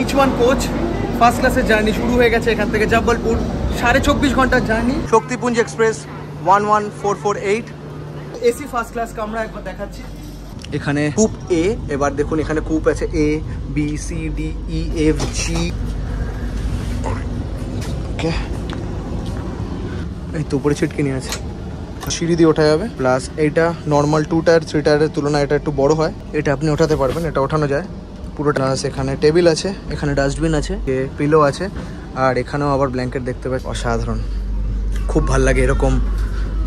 H1 coach first ক্লাসের journey শুরু হয়ে গেছে এখান থেকে জব্বলপুর 24.5 ঘন্টার journey. Shaktipunj express 11448 AC first class আমরা একবার দেখাচ্ছি। এখানে কুপ এ, এবার দেখুন এখানে কুপ আছে A B C D E F G. Okay, এই তো উপরে ছিটকে নিয়ে আছে, সিঁড়ি দিয়ে ওঠা যাবে। প্লাস এইটা নর্মাল 2 টায়ার 3 টায়ারের তুলনায় এটা একটু বড় হয়, এটা আপনি ওঠাতে পারবেন, এটা ওঠানো যায় পুরোটা। এখানে টেবিল আছে, এখানে ডাস্টবিন আছে, পিলো আছে, আর এখানেও আবার ব্ল্যাঙ্কেট দেখতে পাচ্ছি। অসাধারণ, খুব ভাল লাগে এরকম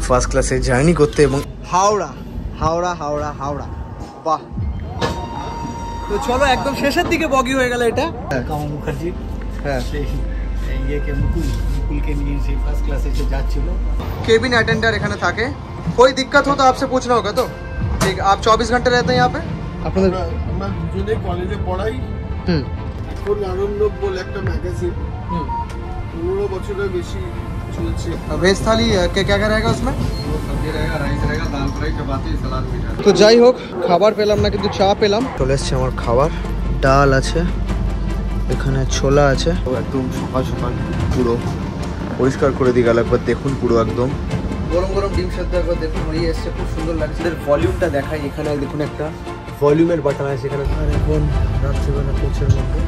ফার্স্ট ক্লাসে জার্নি করতে। এবং হাওড়া হাওড়া হাওড়া হাওড়া, বাহ। তো চলো, একদম শেষের দিকে বগি হয়ে গেল এটা। মুখার্জি, হ্যাঁ, मुकुलके लिए से फर्स्ट क्लास से যাচ্ছিল। केबिन अटेंडर এখানে থাকে। कोई दिक्कत हो तो आपसे पूछना होगा। तो ठीक, आप 24 घंटे रहते हैं यहाँ पे? আপনাদের আমরা দুজনে কলেজে পড়াই। এখন আনন্দক বলে একটা ম্যাগাজিন 15 বছরের বেশি চলছে। वेज थाली क्या क्या रहेगा उसमें? সবজি रहेगा, রাইস रहेगा, দাল ফ্রাই, চাপাতি, সালাদ, মিঠা। তো যাই হোক, খাবার পেলাম না কিন্তু চা পেলাম। চলে এসছে আমার খাবার, ডাল আছে, এখানে ছোলা আছে। একদম সকাল সকাল পুরো পরিষ্কার করে দিয়ে গেল। একবার দেখুন, পুরো একদম গরম গরম ডিম সেদ্ধ একবার দেখুন হয়ে এসছে, খুব সুন্দর লাগছে। এদের ভলিউমটা দেখাই, এখানে দেখুন একটা ভলিউমের বাটন আছে এখানে। আর এখন রাত্রিবেলা কোচের মধ্যে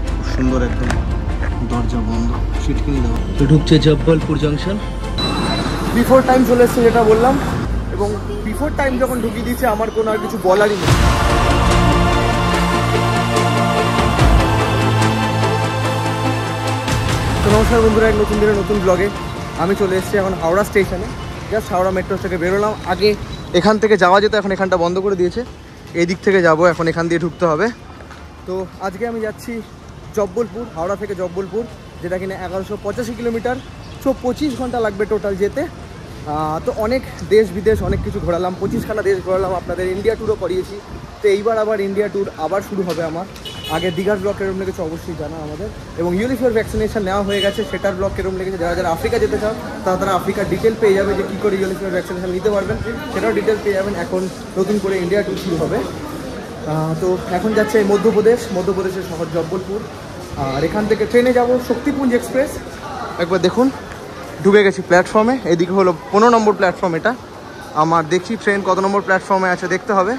খুব সুন্দর একদম দরজা বন্ধ, সিটকিনি দেওয়া। তো ঢুকছে জব্বলপুর জাংশন। বিফোর টাইম চলে এসছে যেটা বললাম, এবং বিফোর টাইম যখন ঢুকিয়ে দিয়েছে আমার কোনো আর কিছু বলারই নেই। তো নমস্কার বন্ধুরা, এক নতুন দিনের নতুন ব্লগে আমি চলে এসেছি এখন হাওড়া স্টেশনে। জাস্ট হাওড়া মেট্রো থেকে বেরোলাম। আগে এখান থেকে যাওয়া যেত, এখন এখানটা বন্ধ করে দিয়েছে। এই দিক থেকে যাব, এখন এখান দিয়ে ঢুকতে হবে। তো আজকে আমি যাচ্ছি জব্বলপুর, হাওড়া থেকে জব্বলপুর, যেটা কিনা 1185 কিলোমিটার। 25 ঘন্টা লাগবে টোটাল যেতে। তো অনেক দেশ বিদেশ অনেক কিছু ঘোরালাম, 25খানা দেশ ঘোরালাম, আপনাদের ইন্ডিয়া ট্যুরও করিয়েছি। তো এইবার আবার ইন্ডিয়া ট্যুর আবার শুরু হবে আমার। আগে দীঘার ব্লগ কেরম লেগেছে অবশ্যই জানা আমাদের, এবং ইউনিফিওর ভ্যাকসিনেশন নেওয়া হয়ে গেছে, সেটার ব্লগ কেরম লেগেছে। যারা যারা আফ্রিকা যেতে চান তারা আফ্রিকার ডিটেল পেয়ে যাবে, যে কী করে ইউনিফিওর ভ্যাকসিনেশন নিতে পারবেন সেটাও ডিটেল পেয়ে যাবেন। এখন নতুন করে ইন্ডিয়া ট্যুর শুরু হবে। তো এখন যাচ্ছে মধ্যপ্রদেশের শহর জব্বলপুর, আর এখান থেকে ট্রেনে যাব শক্তিপুঞ্জ এক্সপ্রেস। একবার দেখুন, ঢুকে গেছি প্ল্যাটফর্মে। এদিকে হলো 15 নম্বর প্ল্যাটফর্ম এটা আমার। দেখছি ট্রেন কত নম্বর প্ল্যাটফর্মে আছে, দেখতে হবে।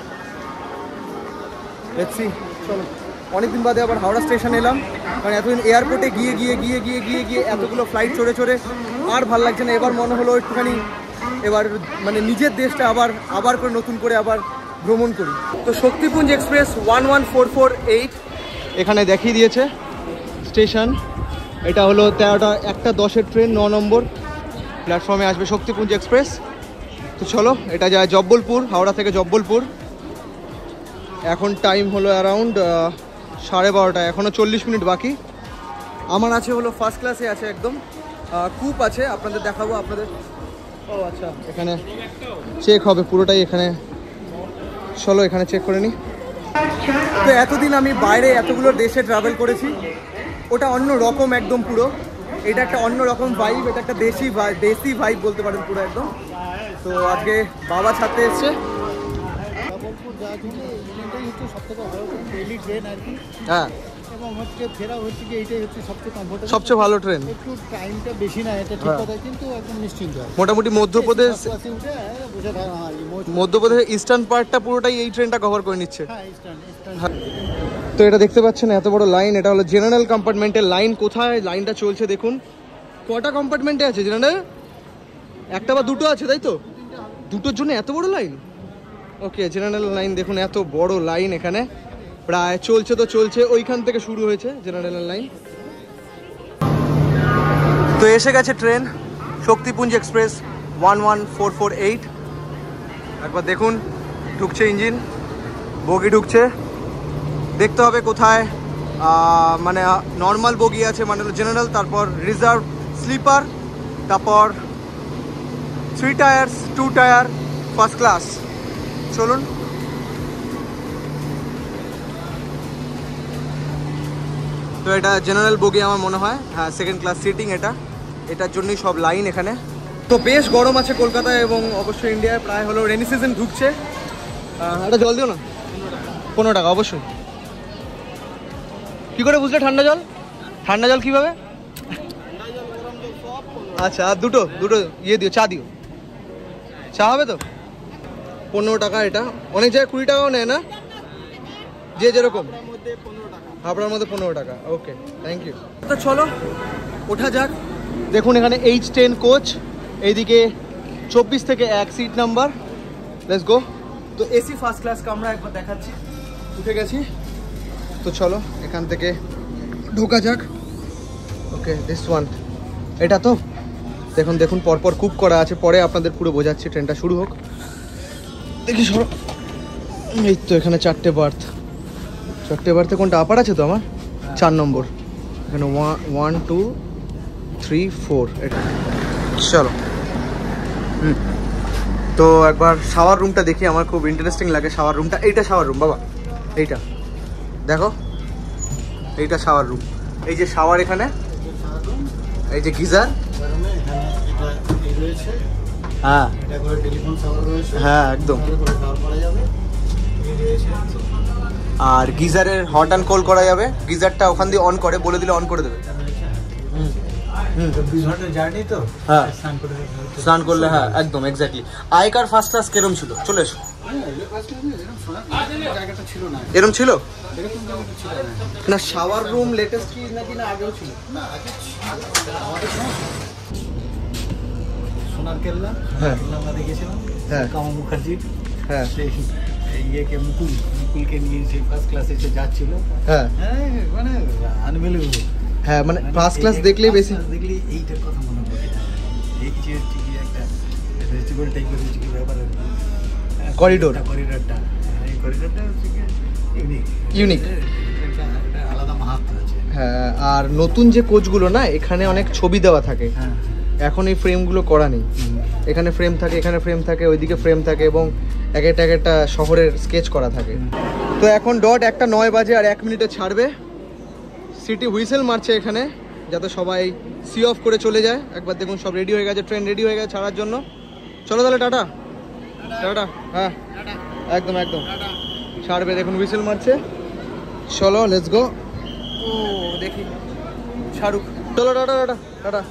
দেখছি, চলো। অনেকদিন বাদে আবার হাওড়া স্টেশন এলাম, কারণ এতদিন এয়ারপোর্টে গিয়ে গিয়ে গিয়ে গিয়ে গিয়ে গিয়ে এতগুলো ফ্লাইট চড়ে চড়ে আর ভাল লাগছে না। এবার মনে হলো একটুখানি এবার মানে নিজের দেশটা আবার করে নতুন করে আবার ভ্রমণ করি। তো শক্তিপুঞ্জ এক্সপ্রেস 11448 এখানে দেখিয়ে দিয়েছে স্টেশন। এটা হলো 1:10 ট্রেন, 9 নম্বর প্ল্যাটফর্মে আসবে শক্তিপুঞ্জ এক্সপ্রেস। তো চলো, এটা যায় জব্বলপুর, হাওড়া থেকে জব্বলপুর। এখন টাইম হলো অ্যারাউন্ড 12:30, এখনও 40 মিনিট বাকি। আমার আছে হলো ফার্স্ট ক্লাসে আছে, একদম কুপ আছে, আপনাদের দেখাবো আপনাদের। ও আচ্ছা, এখানে চেক হবে পুরোটাই এখানে। চলো এখানে চেক করে নিই। তো এতদিন আমি বাইরে এতগুলো দেশে ট্রাভেল করেছি, ওটা অন্য রকম একদম পুরো। এটা একটা অন্য রকম ভাইব, এটা একটা দেশি ভাইব বলতে পারেন পুরো একদম। তো আজকে বাবা ছাড়তে এসছে। হ্যাঁ, এবং হচ্ছে ফেরা হচ্ছে কি এইটাই হচ্ছে সবচেয়ে ভালো ট্রেন। একটু টাইমটা বেশি না, এটা ঠিক কথা, কিন্তু একদম নিশ্চিন্ত। মোটামুটি মধ্যপ্রদেশ ইস্টার্ন পার্টটা পুরোটাই এই ট্রেনটা কভার করে নিচ্ছে। তো এটা দেখতে পাচ্ছেন এত বড় লাইন, এটা হলো জেনারেল কম্পার্টমেন্টের লাইন। কোথায় লাইনটা চলছে দেখুন, কটা কম্পার্টমেন্টে আছে জেনারেল? একটা বা দুটো আছে, তাই তো? দুটোর জন্য এত বড় লাইন। ওকে, জেনারেল লাইন দেখুন, এত বড় লাইন এখানে প্রায় চলছে। তো চলছে, ওইখান থেকে শুরু হয়েছে জেনারেল লাইন। তো এসে গেছে ট্রেন শক্তিপুঞ্জ এক্সপ্রেস 11448। একবার দেখুন, ঢুকছে ইঞ্জিন, বগি ঢুকছে। দেখতে হবে কোথায় মানে নর্মাল বগি আছে, মানে জেনারেল, তারপর রিজার্ভ, স্লিপার, তারপর 3 টায়ার্স, 2 টায়ার, ফার্স্ট ক্লাস। চলুন। তো এটা জেনারেল বগি আমার মনে হয়, হ্যাঁ, সেকেন্ড ক্লাস সিটিং এটার জন্যই সব লাইন এখানে। তো বেশ গরম আছে কলকাতায় এবং অবশ্যই ইন্ডিয়ায়। প্রায় হলো রেনি সিজন ঢুকছে। এটা জল দিও না, 15 টাকা অবশ্যই। কি করে বুঝলে ঠান্ডা জল? ঠান্ডা জল কিভাবে? আচ্ছা, আর দুটো ইয়ে দিও, চা দিও। চা হবে তো? 15 টাকা এটা। অনেক জায়গায় 20 টাকাও নেয় না, যে যেরকম। হাবড়ার মধ্যে 15 টাকা। ওকে, থ্যাংক ইউ। তো চলো ওঠা যাক। দেখুন এখানে H10 কোচ, এইদিকে 24 থেকে 1 সিট নাম্বার। Let's go. তো এসি ফার্স্ট ক্লাস কামরা একবার দেখাচ্ছি। উঠে গেছি, তো চলো এখান থেকে ঢোকা যাক। ওকে, দিস ওয়ান। এটা তো দেখুন পরপর কুপ করা আছে, পরে আপনাদের পুরো বোঝাচ্ছি। ট্রেনটা শুরু হোক, দেখি সরো। এই তো এখানে 4টে বার্থ। 4টে বার্থে কোনটা আপার আছে তো আমার? 4 নম্বর। এখানে 1 2 3 4। এটা চলো। তো একবার শাওয়ার রুমটা দেখি, আমার খুব ইন্টারেস্টিং লাগে শাওয়ার রুমটা। এইটা শাওয়ার রুম বাবা, এইটা দেখো, এইটা শাওয়ার রুম। এই যে শাওয়ার, এখানে এই যে গিজার। হ্যাঁ হ্যাঁ একদম। আর গিজারের হট অ্যান্ড কোল্ড করা যাবে। গিজারটা ওখান দিয়ে অন করে, বলে দিলে অন করে দেবে। 20 ঘন্টার জার্নি তো, হ্যাঁ স্নান করলে, হ্যাঁ একদম এক্স্যাক্টলি। আইকার ফার্স্ট ক্লাস কেরম ছিল? চলে এসো। এরম ছিল না? শাওয়ার রুম লেটেস্ট কি নাকি না আগেও ছিল? সোনার কেল্লা, হ্যাঁ আমরা দেখেছিলাম। হ্যাঁ কামা মুখার্জি, হ্যাঁ সেই ইয়েকে মুকুলকে নিয়ে সেই ফার্স্ট ক্লাসে এসে যাচ্ছিল। হ্যাঁ মানে আনবিলিভেবল। হ্যাঁ মানে ফার্স্ট ক্লাস দেখলেই বেশি দেখলি এইটার কথা মনে পড়ে। এই যে একটা ফেস্টিভ্যাল টাইপের ব্যাপার, করিডোরটা, এই করিডোরটা ইউনিক। একটা আলাদা মাহাত্ম্য আছে। হ্যাঁ, আর নতুন যে কোচগুলো না, এখানে অনেক ছবি দেওয়া থাকে। হ্যাঁ, এখন এই ফ্রেমগুলো করা নেই। এখানে ফ্রেম থাকে, এখানে ফ্রেম থাকে, ওইদিকে ফ্রেম থাকে, এবং এক একটা শহরের স্কেচ করা থাকে। তো এখন ডট 1:09 বাজে, আর 1 মিনিটে ছাড়বে। সিটি হুইসেল মারছে এখানে, যাতে সবাই সি অফ করে চলে যায়। একবার দেখুন সব রেডি হয়ে গেছে, ট্রেন রেডি হয়ে গেছে ছাড়ার জন্য। চলো তাহলে টাটা টাটা। হ্যাঁ একদম একদম ছাড়বে, দেখুন হুইসেল মারছে। চলো লেটস গো। ও দেখি ছাড়ুক। চলো টাটা টাটা টাটা।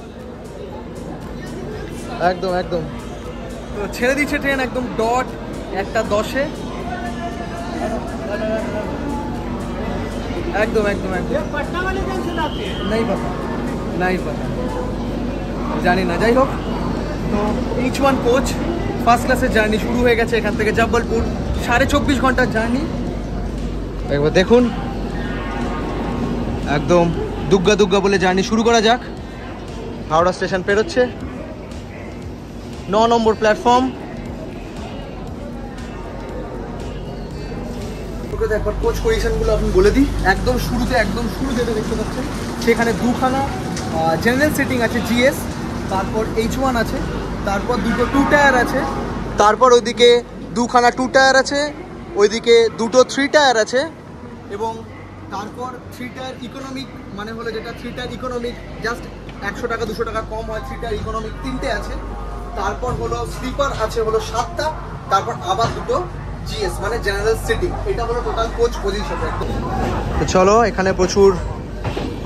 একদম একদম। তো ছেড়ে দিচ্ছে ট্রেন একদম ডট 1:10-এ। একদম একদম একদম। নাই পাতা, জানি না। যাই হোক, তো H1 কোচ ফার্স্ট ক্লাসের জার্নি শুরু হয়ে গেছে এখান থেকে জব্বলপুর। 24.5 ঘন্টার জার্নি। একবার দেখুন, একদম দুগ্গা দুগ্গা বলে জার্নি শুরু করা যাক। হাওড়া স্টেশন পেরোচ্ছে, 9 নম্বর প্ল্যাটফর্ম। একবার কোচ পজিশনগুলো আপনি বলে দিই। একদম শুরুতে এটা দেখতে পাচ্ছেন, সেখানে 2খানা জেনারেল সিটিং আছে GS, তারপর H1 আছে, তারপর 2টো 2 টায়ার আছে, তারপর ওইদিকে 2খানা 2 টায়ার আছে, ওইদিকে 2টো 3 টায়ার আছে, এবং তারপর 3 টায়ার ইকোনমিক, মানে হলো যেটা 3 টায়ার ইকোনমিক জাস্ট 100 টাকা 200 টাকা কম হয়। 3 টায়ার ইকোনমিক 3টে আছে। তারপর হলো স্লিপার আছে হলো 7টা, তারপর আবার 2টো GS মানে জেনারেল সিটিং। এটা হলো টোটাল কোচ পজিশন। তো চলো, এখানে প্রচুর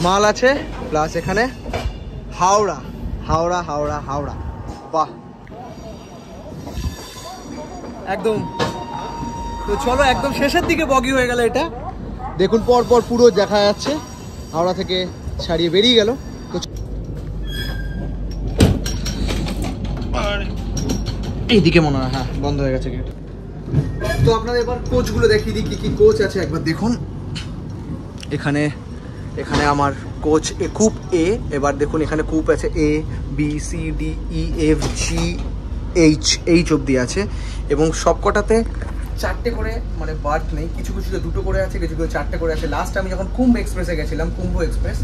মাল আছে, প্লাস এখানে হাওড়া হাওড়া হাওড়া হাওড়া। বাহ একদম। তো চলো, একদম শেষের দিকে বগি হয়ে গেল এটা। দেখুন পর পর পুরো দেখা যাচ্ছে, হাওড়া থেকে ছাড়িয়ে বেরিয়ে গেল। তো এইদিকে মনে হয় হ্যাঁ বন্ধ হয়ে গেছে গেট। তো আপনাদের এবার কোচগুলো দেখিয়ে দিই, কি কোচ আছে একবার দেখুন। এখানে আমার কোচ কূপ A। এবার দেখুন এখানে কূপ আছে ABCDEFGH অবধি আছে, এবং সবকটাতে 4টে করে মানে বার্থ নেই। কিছু কিছুতে 2টো করে আছে, কিছু 4টে করে আছে। লাস্ট আমি যখন কুম্ভ এক্সপ্রেসে গেছিলাম, কুম্ভ এক্সপ্রেস,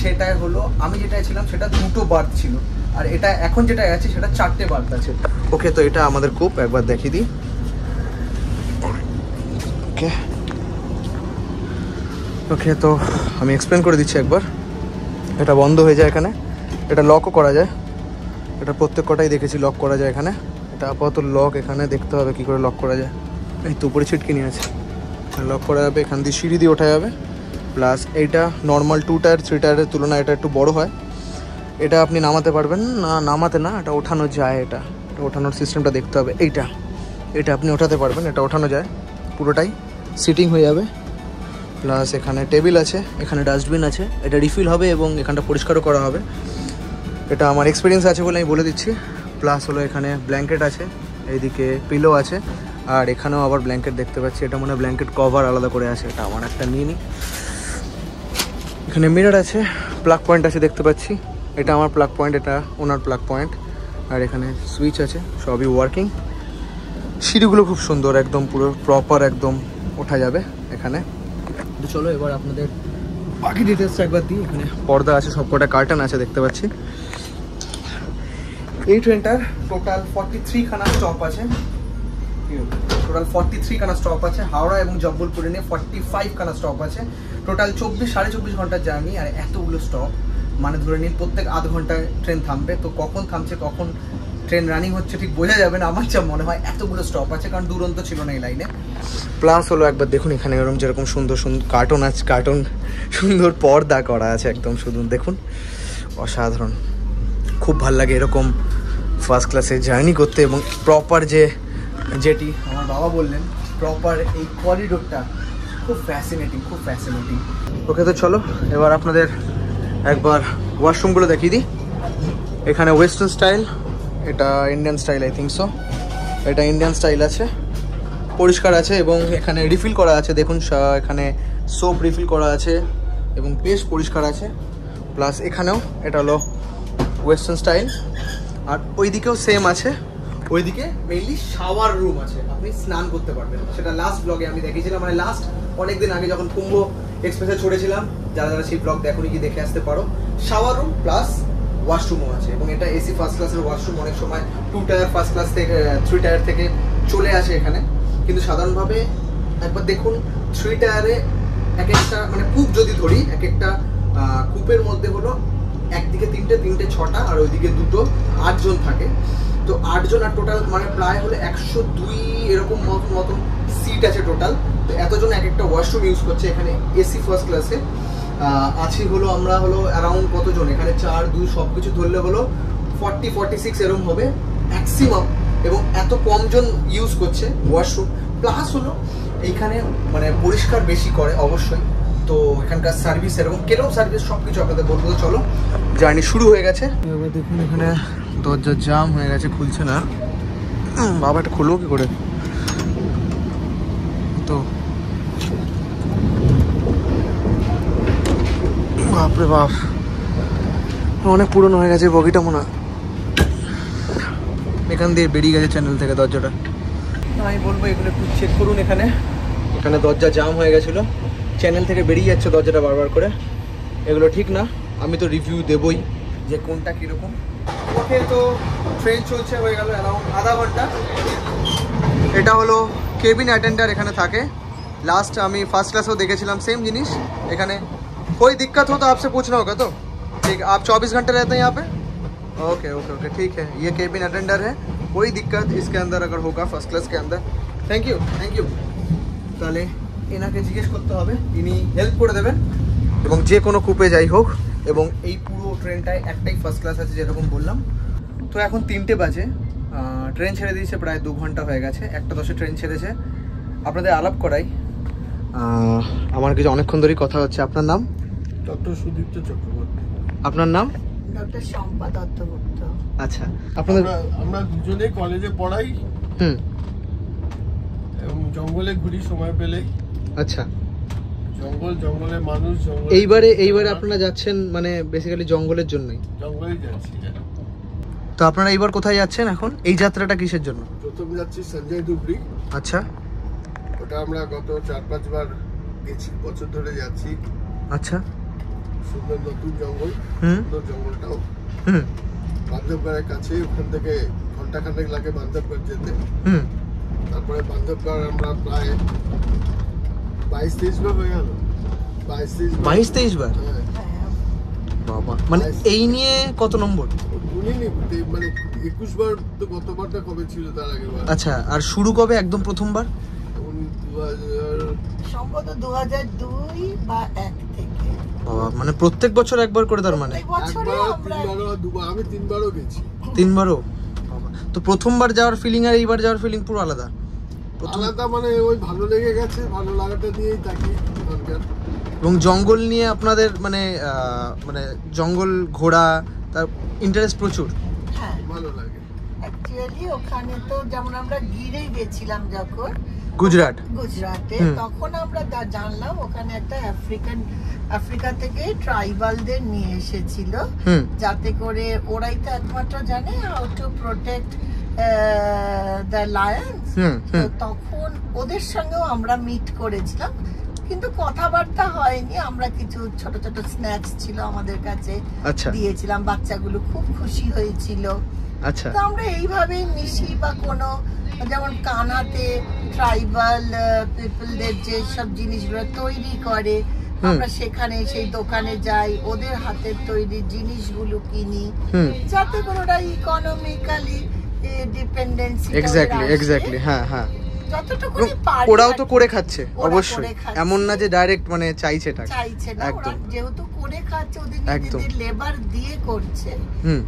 সেটাই হলো আমি যেটাই ছিলাম সেটা 2টো বার্থ ছিল, আর এটা এখন যেটা আছে সেটা 4টে বার্থ আছে। ওকে, তো এটা আমাদের কূপ, একবার দেখিয়ে দিই। ওকে ওকে, তো আমি এক্সপ্লেন করে দিচ্ছি একবার। এটা বন্ধ হয়ে যায় এখানে, এটা লকও করা যায়। এটা প্রত্যেক কটাই দেখেছি লক করা যায় এখানে। এটা আপাতত লক, এখানে দেখতে হবে কী করে লক করা যায়। এই তো উপরে ছিটকে নিয়ে আছে, লক করা যাবে। এখান দিয়ে সিঁড়ি দিয়ে ওঠা যাবে, প্লাস এইটা নর্মাল 2 টায়ার 3 টায়ারের তুলনায় এটা একটু বড় হয়। এটা আপনি নামাতে পারবেন না, নামাতে না, এটা ওঠানো যায়। এটা ওঠানোর সিস্টেমটা দেখতে হবে। এটা আপনি ওঠাতে পারবেন, এটা ওঠানো যায়, পুরোটাই সিটিং হয়ে যাবে। প্লাস এখানে টেবিল আছে, এখানে ডাস্টবিন আছে, এটা রিফিল হবে এবং এখানটা পরিষ্কারও করা হবে। এটা আমার এক্সপিরিয়েন্স আছে বলে আমি বলে দিচ্ছি। প্লাস হলো এখানে ব্ল্যাঙ্কেট আছে, এইদিকে পিলো আছে, আর এখানেও আবার ব্ল্যাঙ্কেট দেখতে পাচ্ছি। এটা মনে হয় ব্ল্যাঙ্কেট কভার আলাদা করে আছে, এটা আমার একটা নিয়ে নিই। এখানে মিরর আছে, প্লাগ পয়েন্ট আছে দেখতে পাচ্ছি। এটা আমার প্লাগ পয়েন্ট, এটা ওনার প্লাগ পয়েন্ট। আর এখানে সুইচ আছে, সবই ওয়ার্কিং। সিঁড়িগুলো খুব সুন্দর, একদম পুরো প্রপার একদম ওঠা যাবে এখানে। তো চলো এবার আপনাদের বাকি ডিটেলসটা একবার দিই। এখানে পর্দা আছে, সবকটা কার্টন আছে দেখতে পাচ্ছি। এই ট্রেনটার টোটাল 43 খানা স্টপ আছে, টোটাল 43 খানা স্টপ আছে। হাওড়া এবং জব্বলপুরে নিয়ে 45 খানা স্টপ আছে। টোটাল 24-24.5 ঘন্টার জার্নি। আর এতগুলো স্টপ মানে ধরে নিন প্রত্যেক আধ ঘন্টায় ট্রেন থামবে। তো কখন থামছে, কখন ট্রেন রানিং হচ্ছে ঠিক বোঝা যাবে না। আমার যা মনে হয় এতগুলো স্টপ আছে, কারণ দুরন্ত ছিল না এই লাইনে। প্লাস হলো একবার দেখুন এখানে এরকম যেরকম সুন্দর সুন্দর কার্টুন আছে, কার্টুন সুন্দর পর্দা করা আছে একদম, শুধু দেখুন অসাধারণ। খুব ভাল লাগে এরকম ফার্স্ট ক্লাসে জার্নি করতে। এবং প্রপার যেটি আমার বাবা বললেন, প্রপার এই করিডোরটা খুব ফ্যাসিনেটিং, খুব ফ্যাসিনেটিং। ওকে, তো চলো এবার আপনাদের একবার ওয়াশরুমগুলো দেখিয়ে দিই। এখানে ওয়েস্টার্ন স্টাইল, এটা Indian style, I think so. এটা ইন্ডিয়ান স্টাইল আছে, পরিষ্কার আছে এবং এখানে রিফিল করা আছে। দেখুন এখানে সোপ রিফিল করা আছে এবং বেশ পরিষ্কার আছে। প্লাস এখানেও এটা হলো ওয়েস্টার্ন স্টাইল। আর ওইদিকেও সেম আছে, ওইদিকে মেইনলি শাওয়ার রুম আছে, আপনি স্নান করতে পারবেন। সেটা লাস্ট ব্লগে আমি দেখিয়েছিলাম, মানে লাস্ট অনেকদিন আগে যখন কুম্ভ এক্সপ্রেসে ছড়েছিলাম। যারা যারা সেই ব্লগ দেখুনি কি দেখে আসতে পারো। শাওয়ার রুম প্লাস ওয়াশরুমও আছে এবং এটা এসি ফার্স্ট ক্লাসের ওয়াশরুম। অনেক সময় 2 টায়ার ফার্স্ট ক্লাস থেকে 3 টায়ার থেকে চলে আসে এখানে, কিন্তু সাধারণভাবে একবার দেখুন 3 টায়ারে এক একটা মানে কূপ যদি ধরি, এক একটা কূপের মধ্যে হলো একদিকে 3টে 6টা আর ওইদিকে 2টো, 8 জন থাকে। তো 8 জন আর টোটাল মানে প্রায় হলো 102 এরকম মতন সিট আছে টোটাল। তো এতজন এক একটা ওয়াশরুম ইউজ করছে এখানে এসি ফার্স্ট ক্লাসে। আছি হলো আমরা হলো অ্যারাউন্ড কতজন এখানে, 4 2 সব কিছু ধরলে হলো 40-46 এরকম হবে ম্যাক্সিমাম। এবং এত কম জন ইউজ করছে ওয়াশরুম। প্লাস হলো এইখানে মানে পরিষ্কার বেশি করে অবশ্যই। তো এখানকার সার্ভিস এরকম কেরম সার্ভিস সব কিছু আপনাদের বলবো। চলো জার্নি শুরু হয়ে গেছে। এবার দেখুন এখানে দরজা জাম হয়ে গেছে, খুলছে না। বাবা এটা খুলবো কি করে? তো বাপরে বাপ, অনেক পুরনো হয়ে গেছে বগিটা মনে হয়। এখান দিয়ে বেরিয়ে গেছে চ্যানেল থেকে দরজাটা। আমি বলবো এগুলো একটু চেক করুন। এখানে এখানে দরজা জাম হয়ে গেছিলো, চ্যানেল থেকে বেরিয়ে যাচ্ছে দরজাটা বারবার করে। এগুলো ঠিক না, আমি তো রিভিউ দেবই যে কোনটা কীরকম। ওকে, তো ট্রেন চলছে হয়ে গেল অ্যারাউন্ড আধা ঘন্টা। এটা হলো কেবিন অ্যাটেন্ডার এখানে থাকে। लास्ट हमें फर्स्ट क्लास में देखे सेम जिनिस एखाने कोई दिक्कत हो तो आपसे पूछना होगा। तो ठीक है, आप 24 घंटे रहते हैं यहाँ पे? ओके ओके ओके ठीक है, ये केबिन अटेंडर है, कोई दिक्कत इसके अंदर अगर होगा फर्स्ट क्लास के अंदर। थैंक यू তাহলে এনাকে জিজ্ঞেস করতে হবে, ইনি হেল্প করে দেবেন এবং যে কোনো কূপে যাই হোক। এবং এই পুরো ট্রেনটায় একটাই ফার্স্ট ক্লাস আছে যেরকম বললাম। তো এখন 3টে বাজে, ট্রেন ছেড়ে দিয়েছে, প্রায় 2 ঘন্টা হয়ে গেছে, 1:10 ট্রেন ছেড়েছে। আপনাদের আলাপ করাই, আমার কিছু অনেকক্ষণ ধরেই কথা হচ্ছে। আপনার নাম? ডক্টর সুদীপ্ত চক্রবর্তী। আপনার নাম? ডক্টর শম্পা দত্তগুপ্ত। আচ্ছা, আপনাদের আমরা দুজনেই কলেজে পড়াই এবং জঙ্গলে ঘুরি সময় পেলেই। আচ্ছা, জঙ্গলে মানুষ, জঙ্গল। এইবারে আপনারা যাচ্ছেন মানে বেসিক্যালি জঙ্গলের জন্যই? জঙ্গলেই যাচ্ছি। তো আপনারা এইবার কোথায় যাচ্ছেন এখন? এই যাত্রাটা কিসের জন্য? প্রথম যাচ্ছি সঞ্জয় ধুবড়ি। আচ্ছা, ওটা আমরা গত 4-5 বার গেছি, বছর ধরে যাচ্ছি। আচ্ছা, সুন্দর নতুন জঙ্গল, সুন্দর জঙ্গলটাও বান্ধবগড়ের কাছে। ওখান থেকে ঘন্টাখানেক লাগে বান্ধবগড় যেতে। তারপরে বান্ধবগড় আমরা প্রায় 22-23 বার হয়ে গেল। 22-23 বার? বাবা, মানে এই নিয়ে কত নম্বর? মানে 21 বার তো গতবারটা কবে ছিল তার আগের বার। আচ্ছা, আর শুরু কবে একদম প্রথমবার? সম্ভবত 2002 বা 1 থেকে। বাবা, মানে প্রত্যেক বছর একবার করে তার মানে? এই বছরে একবার, আমরা তিনবারও, দুবার, আমি 3 বারও গেছি। 3 বারও? বাবা, তো প্রথমবার যাওয়ার ফিলিং আর এইবার যাওয়ার ফিলিং পুরো আলাদা। আলাদা মানে ওই ভালো লেগে গেছে, ভালো লাগাটা দিয়েই থাকি দরকার। এবং জঙ্গল নিয়ে আপনাদের মানে মানে জঙ্গল ঘোরা তার ইন্টারেস্ট প্রচুর। হ্যাঁ ভালো লাগে। অ্যাকচুয়ালি ওখানে তো যেমন আমরা গিরে গেছিলাম যখন গুজরাটে, তখন আমরা জানলাম ওখানে একটা আফ্রিকা থেকে ট্রাইবালদের নিয়ে এসেছিল, যাতে করে ওরাই তো একমাত্র জানে how to protect the Lions. তখন ওদের সঙ্গেও আমরা মিট করেছিলাম, কিন্তু কথাবার্তা হয়নি। আমরা কিছু ছোট ছোট স্ন্যাক্স ছিল আমাদের কাছে, দিয়েছিলাম, বাচ্চাগুলো খুব খুশি হয়েছিল। আচ্ছা, তো আমরা এইভাবেই মিশি, বা কোনো যেমন কানাতে ট্রাইবাল পিপলদের যে সব জিনিসগুলো তৈরি করে, আমরা সেখানে সেই দোকানে যাই, ওদের হাতের তৈরি জিনিসগুলো কিনি, যাতে করে ওরা ইকোনমিক্যালি ডিপেন্ডেন্সি। এক্স্যাক্টলি, হ্যাঁ হ্যাঁ। যতটুকুনি পারি ওরাও তো করে খাচ্ছে অবশ্যই, এমন না যে ডাইরেক্ট মানে চাইছে না, ওরা যেহেতু করে খাচ্ছে, ওদের নিজেদের লেবার দিয়ে করছে।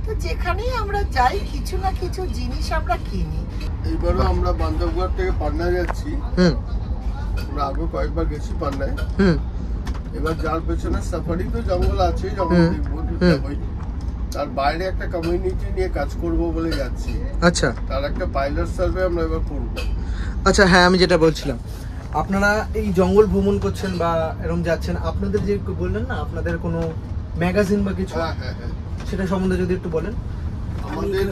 তো যেখানেই আমরা যাই কিছু না কিছু জিনিস আমরা কিনি। এইবারও আমরা বান্ধবগড় থেকে পাটনা যাচ্ছি। আমরা আগে কয়েকবার গেছি পাটনায়। এবার যার পেছনে সাফারি তো জঙ্গল আছে, জঙ্গল দেখবো, তার বাইরে একটা কমিউনিটি নিয়ে কাজ করব বলে যাচ্ছি। আচ্ছা, তার একটা পাইলট সার্ভে আমরা এবার করব। আচ্ছা, হ্যাঁ, আমি যেটা বলছিলাম, আপনারা এই জঙ্গল ভ্রমণ করছেন বা এরকম যাচ্ছেন, আপনাদের যে বললেন না আপনাদের কোনো ম্যাগাজিন বা কিছু, হ্যাঁ, সেটা সম্বন্ধে যদি একটু বলেন। আমাদের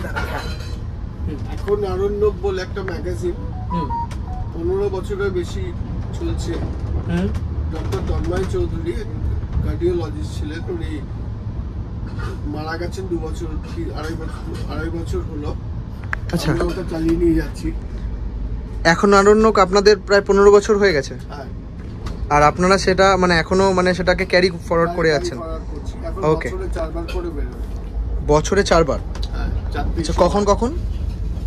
এখন আরণ্যক বলে একটা ম্যাগাজিন, 15 বছরের বেশি চলছে। ডক্টর তন্ময় চৌধুরী কার্ডিওলজিস্ট ছিলেন, উনি মারা গেছেন 2 বছর কি আড়াই বছর হলো। আচ্ছা, আমরা ওটা চালিয়ে নিয়ে যাচ্ছি। এখন আরণ্যক আপনাদের প্রায় 15 বছর হয়ে গেছে, আর আপনারা সেটা মানে এখনো মানে সেটাকে ক্যারি ফরওয়ার্ড করে যাচ্ছেন। ওকে, বছরে 4 বার করে বেরোয়। বছরে 4 বার? হ্যাঁ। আচ্ছা, কখন কখন?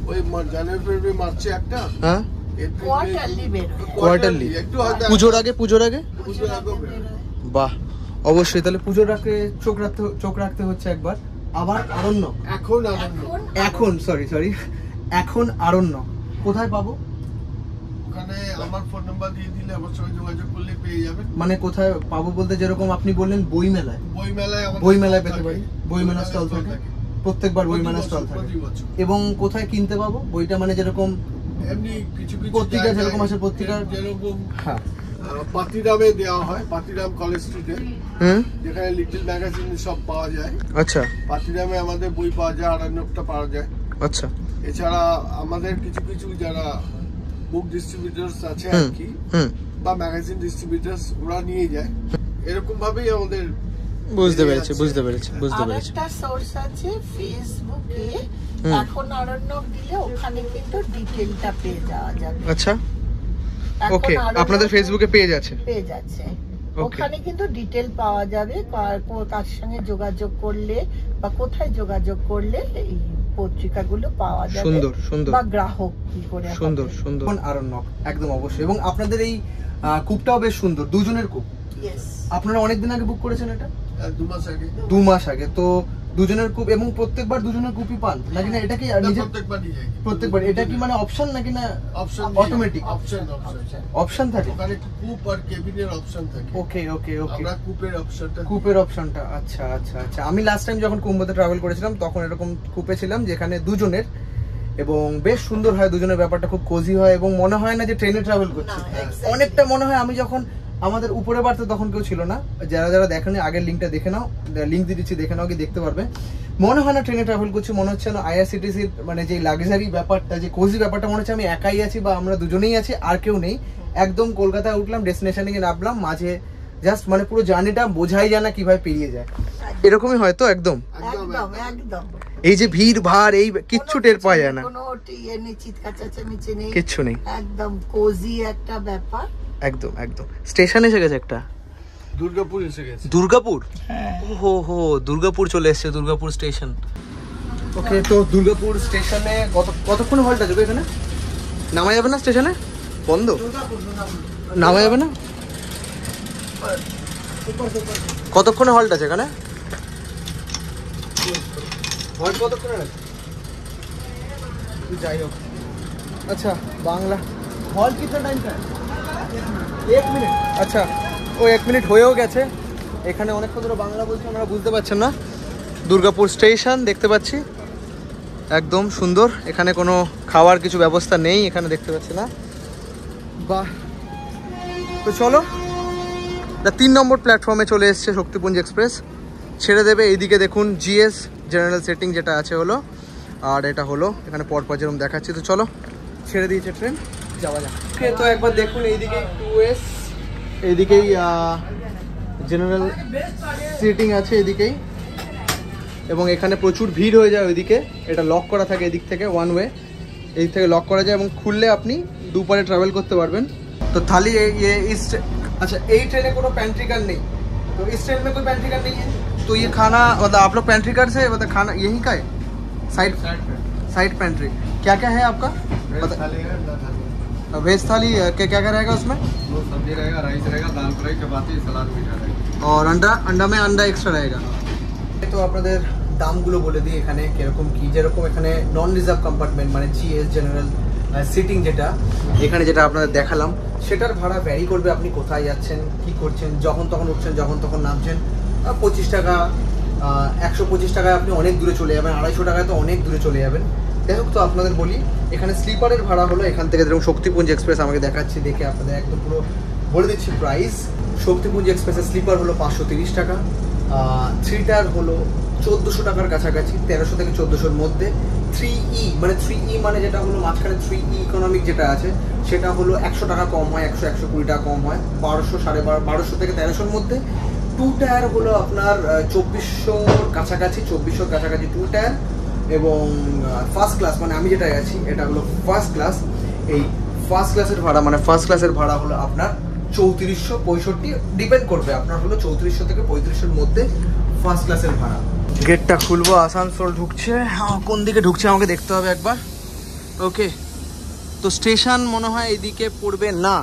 ওই জানুয়ারি ফেব্রুয়ারি মার্চে একটা, হ্যাঁ, কোয়ার্টারলি, একটু পুজোর আগে পুজোর আগেও বেরোয়। বাহ, অবশ্যই। তাহলে পুজোর আগে চোখ রাখতে হচ্ছে একবার। আবার আরণ্যক, এখন আরণ্যক কোথায় পাবো? ওখানে আমার ফোন নাম্বার দিয়ে দিলে আমার সঙ্গে যোগাযোগ করলে পেয়ে যাবেন। মানে কোথায় পাবো বলতে, যেরকম আপনি বললেন বইমেলায় পেতে পারি, বইমেলা স্টল থাকে প্রত্যেকবার, বইমেলা স্টল থাকে। এবং কোথায় কিনতে পাবো বইটা? মানে যেরকম এমনি কিছু পত্রিকা যেরকম আছে, পত্রিকা যেরকম হ্যাঁ পাতিরামে দেওয়া হয়, পাতিরাম কলেজ স্ট্রিটে, যেখানে লিটল ম্যাগাজিন সব পাওয়া যায়। আচ্ছা, পাতিরামে আমাদের বই পাওয়া যায়, আরণ্যকটা পাওয়া যায়। আচ্ছা, এছাড়া আমাদের কিছু যারা বুক ডিস্ট্রিবিউটার্স আছে আর কি, বা ম্যাগাজিন ডিস্ট্রিবিউটার্স, ওরা নিয়ে যায়। এরকম ভাবেই আমাদের বুঝতে পেরেছি। আরেকটা সোর্স আছে ফেসবুকে, এখন আরণ্যক দিলে ওখানে কিন্তু ডিটেইলটা পেয়ে যাওয়া যাবে। আচ্ছা, ওকে, আপনাদের ফেসবুকে পেজ আছে? ওখানে কিন্তু ডিটেইল পাওয়া যাবে, কার সঙ্গে যোগাযোগ করলে বা কোথায় যোগাযোগ করলে এই পত্রিকাগুলো পাওয়া যাবে। সুন্দর, বা গ্রাহক কি করে। সুন্দর আরণ্যক, একদম অবশ্যই। এবং আপনাদের এই কূপটাও বেশ সুন্দর, দুজনের কূপ। আপনারা অনেকদিন আগে বুক করেছেন এটা? 2 মাস আগে। তো দুজনের কূপ, এবং প্রত্যেকবার দুজনের কূপই পান নাকি না? এটা কি প্রত্যেকবার? এটা কি মানে অপশন নাকি না অটোমেটিক? অপশন থাকে, ওখানে কূপ আর কেবিনের অপশন থাকে। ওকে, আমরা কূপের অপশনটা। আচ্ছা। আমি লাস্ট টাইম যখন কুম্ভতে ট্রাভেল করেছিলাম তখন এরকম কূপে ছিলাম, যেখানে দুজনের, এবং বেশ সুন্দর হয় দুজনের ব্যাপারটা, খুব কোজি হয়, এবং মনে হয় না যে ট্রেনে ট্রাভেল করছি। অনেকটা মনে হয় আমি যখন আমাদের উপরে বার, তো তখন কেউ ছিল না, যারা দেখেনি আগের লিঙ্কটা দেখে নাও, লিঙ্ক দিয়ে দিচ্ছি, দেখে নাও, কি দেখতে পারবে। মনে হয় না ট্রেনে ট্রাভেল করছি, মনে হচ্ছে না আইআরসিটিসির মানে যে লাক্সারি ব্যাপারটা, যে কোজি ব্যাপারটা, মনে হচ্ছে আমি একাই আছি বা আমরা দুজনেই আছি, আর কেউ নেই। একদম কলকাতায় উঠলাম, ডেস্টিনেশনে গিয়ে নামলাম, মাঝে জাস্ট মানে পুরো জার্নিটা বোঝাই যায় না কিভাবে পেরিয়ে যায়। এরকমই হয় তো? একদম। এই যে ভিড় ভাড়, এই কিচ্ছু টের পাওয়া যায় না, কিচ্ছু নেই, একদম কোজি একটা ব্যাপার। একদম। স্টেশন এসে গেছে একটা, দুর্গাপুর এসে গেছে। দুর্গাপুর? হো, দুর্গাপুর চলে এসেছে, দুর্গাপুর স্টেশন। ওকে, তো দুর্গাপুর স্টেশনে কতক্ষণ হল্ট আছে এখানে? নামা যাবে না স্টেশনে? বন্ধ নামা যাবে না? কতক্ষণে হল্ট আছে এখানে? হল্ট কতক্ষণে আছে? যাই হোক, আচ্ছা বাংলা হল্ট কিতনা টাইম কা? 1 মিনিট। আচ্ছা ও 1 মিনিট হয়েও গেছে। এখানে অনেকক্ষণ ধরে বাংলা বলছে, আপনারা বুঝতে পারছেন না। দুর্গাপুর স্টেশন দেখতে পাচ্ছি, একদম সুন্দর। এখানে কোনো খাওয়ার কিছু ব্যবস্থা নেই এখানে, দেখতে পাচ্ছি না। বাহ, তো চলো 3 নম্বর প্ল্যাটফর্মে চলে এসছে শক্তিপুঞ্জ এক্সপ্রেস। ছেড়ে দেবে এইদিকে, দেখুন জিএস জেনারেল সেটিং যেটা আছে হলো, আর এটা হলো এখানে পরপর যেরকম দেখাচ্ছি। তো চলো, ছেড়ে দিয়েছে ট্রেন, যাওয়া যাক। ওকে, তো একবার দেখুন এইদিকে 2S, এইদিকেই জেনারেল সিটিং আছে এদিকেই, এবং এখানে প্রচুর ভিড় হয়ে যায় ওইদিকে। এটা লক করা থাকে এদিক থেকে, ওয়ান ওয়ে, এই থেকে লক করা যায় এবং খুললে আপনি দুপারে ট্রাভেল করতে পারবেন। তো थाली ये इस अच्छा এই ট্রেনে কোনো पैंट्री कार नहीं, तो इस ट्रेन में कोई पैंट्री कार नहीं है। तो ये खाना मतलब आप लोग पैंट्री कार से मतलब खाना यहीं का है? साइड पैंट्री क्या क्या है आपका? वेज थाली क्या क्या रहेगा उसमें? सब्जी रहेगा, राइस रहेगा, दाल फ्राई, चपाती, सलाद मीठा रहेगा, और अंडा में अंडा एक्स्ट्रा रहेगा। তো আপনাদের দামগুলো বলে দিই এখানে কিরকম কি। যেরকম এখানে নন রিজার্ভ কম্পার্টমেন্ট মানে জিএস জেনারেল সিটিং যেটা এখানে যেটা আপনাদের দেখালাম, সেটার ভাড়া ভ্যারি করবে আপনি কোথায় যাচ্ছেন, কি করছেন, যখন তখন উঠছেন, যখন তখন নামছেন। 25 টাকা 125 টাকায় আপনি অনেক দূরে চলে যাবেন, 250 টাকায় তো অনেক দূরে চলে যাবেন। যাই হোক, তো আপনাদের বলি এখানে স্লিপারের ভাড়া হলো এখান থেকে যেরকম শক্তিপুঞ্জ এক্সপ্রেস আমাকে দেখাচ্ছি, দেখে আপনাদের একদম পুরো বলে দিচ্ছি প্রাইস। শক্তিপুঞ্জ এক্সপ্রেসের স্লিপার হলো 530 টাকা, 3 টায়ার হলো 1400 টাকার কাছাকাছি, 1300 থেকে 1400-র মধ্যে। 3E মানে যেটা হলো মাঝখানে 3E ইকোনমিক যেটা আছে সেটা হলো 100 টাকা কম হয়, 100-120 টাকা কম হয়, 1200 থেকে 1300-র মধ্যে। 2 টায়ার হলো আপনার 2400-র কাছাকাছি 2 টায়ার, এবং ফার্স্ট ক্লাস মানে আমি যেটা আছি এটা হলো ফার্স্ট ক্লাস। এই ফার্স্ট ক্লাসের ভাড়া মানে ফার্স্ট ক্লাসের ভাড়া হলো আপনার 3465, ডিপেন্ড করবে আপনার হলো 3400 থেকে 3500-এর মধ্যে ফার্স্ট ক্লাসের ভাড়া। গেটটা খুলবো, আসানসোল ঢুকছে। হ্যাঁ, কোন দিকে ঢুকছে আমাকে দেখতে হবে একবার। ওকে, তো স্টেশন মনে হয় এইদিকে পড়বে না।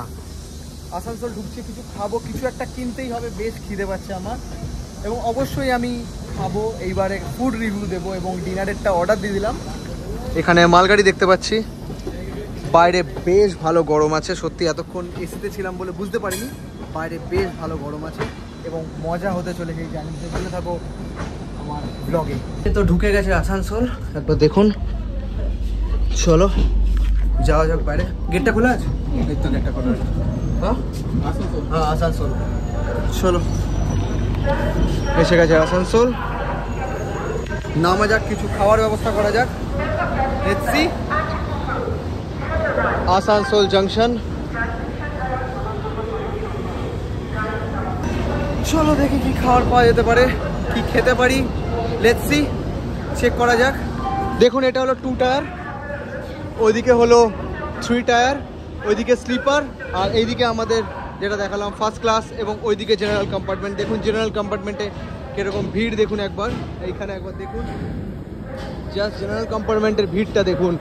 আসানসোল ঢুকছে, কিছু খাবো, কিছু একটা কিনতেই হবে, বেশ খিদে পাচ্ছে আমার, এবং অবশ্যই আমি খাবো। এইবারে ফুড রিভিউ দেবো এবং ডিনারেরটা অর্ডার দিয়ে দিলাম। এখানে মালগাড়ি দেখতে পাচ্ছি, বাইরে বেশ ভালো গরম আছে। সত্যি এতক্ষণ এসিতে ছিলাম বলে বুঝতে পারিনি, বাইরে বেশ ভালো গরম আছে এবং মজা হতে চলেছে। এই জার্নিতে চলে থাকো আমার ব্লগে। তো ঢুকে গেছে আসানসোল, একবার দেখুন। চলো যাওয়া যাক বাইরে। গেটটা খোলা আছে? এই তো গেটটা খোলা আছে। হ্যাঁ আসানসোল। চলো, এসে গেছে আসানসোল, নামা যাক, কিছু খাওয়ার ব্যবস্থা করা যাক। Let's see Asansol junction. চলো দেখি কি খাবার পাওয়া যেতে পারে, কি খেতে পারি। লেটস সি, চেক করা যাক। দেখুন, এটা হলো 2 টায়ার, ওইদিকে হলো 3 টায়ার, ওইদিকে স্লিপার, আর এইদিকে আমাদের যেটা দেখালাম ফার্স্ট ক্লাস, এবং ওইদিকে জেনারেল কম্পার্টমেন্ট। দেখুন জেনারেল কম্পার্টমেন্টে কীরকম ভিড় দেখুন একবার, এইখানে একবার দেখুন, জাস্ট জেনারেল কম্পার্টমেন্টের ভিড়টা দেখুন,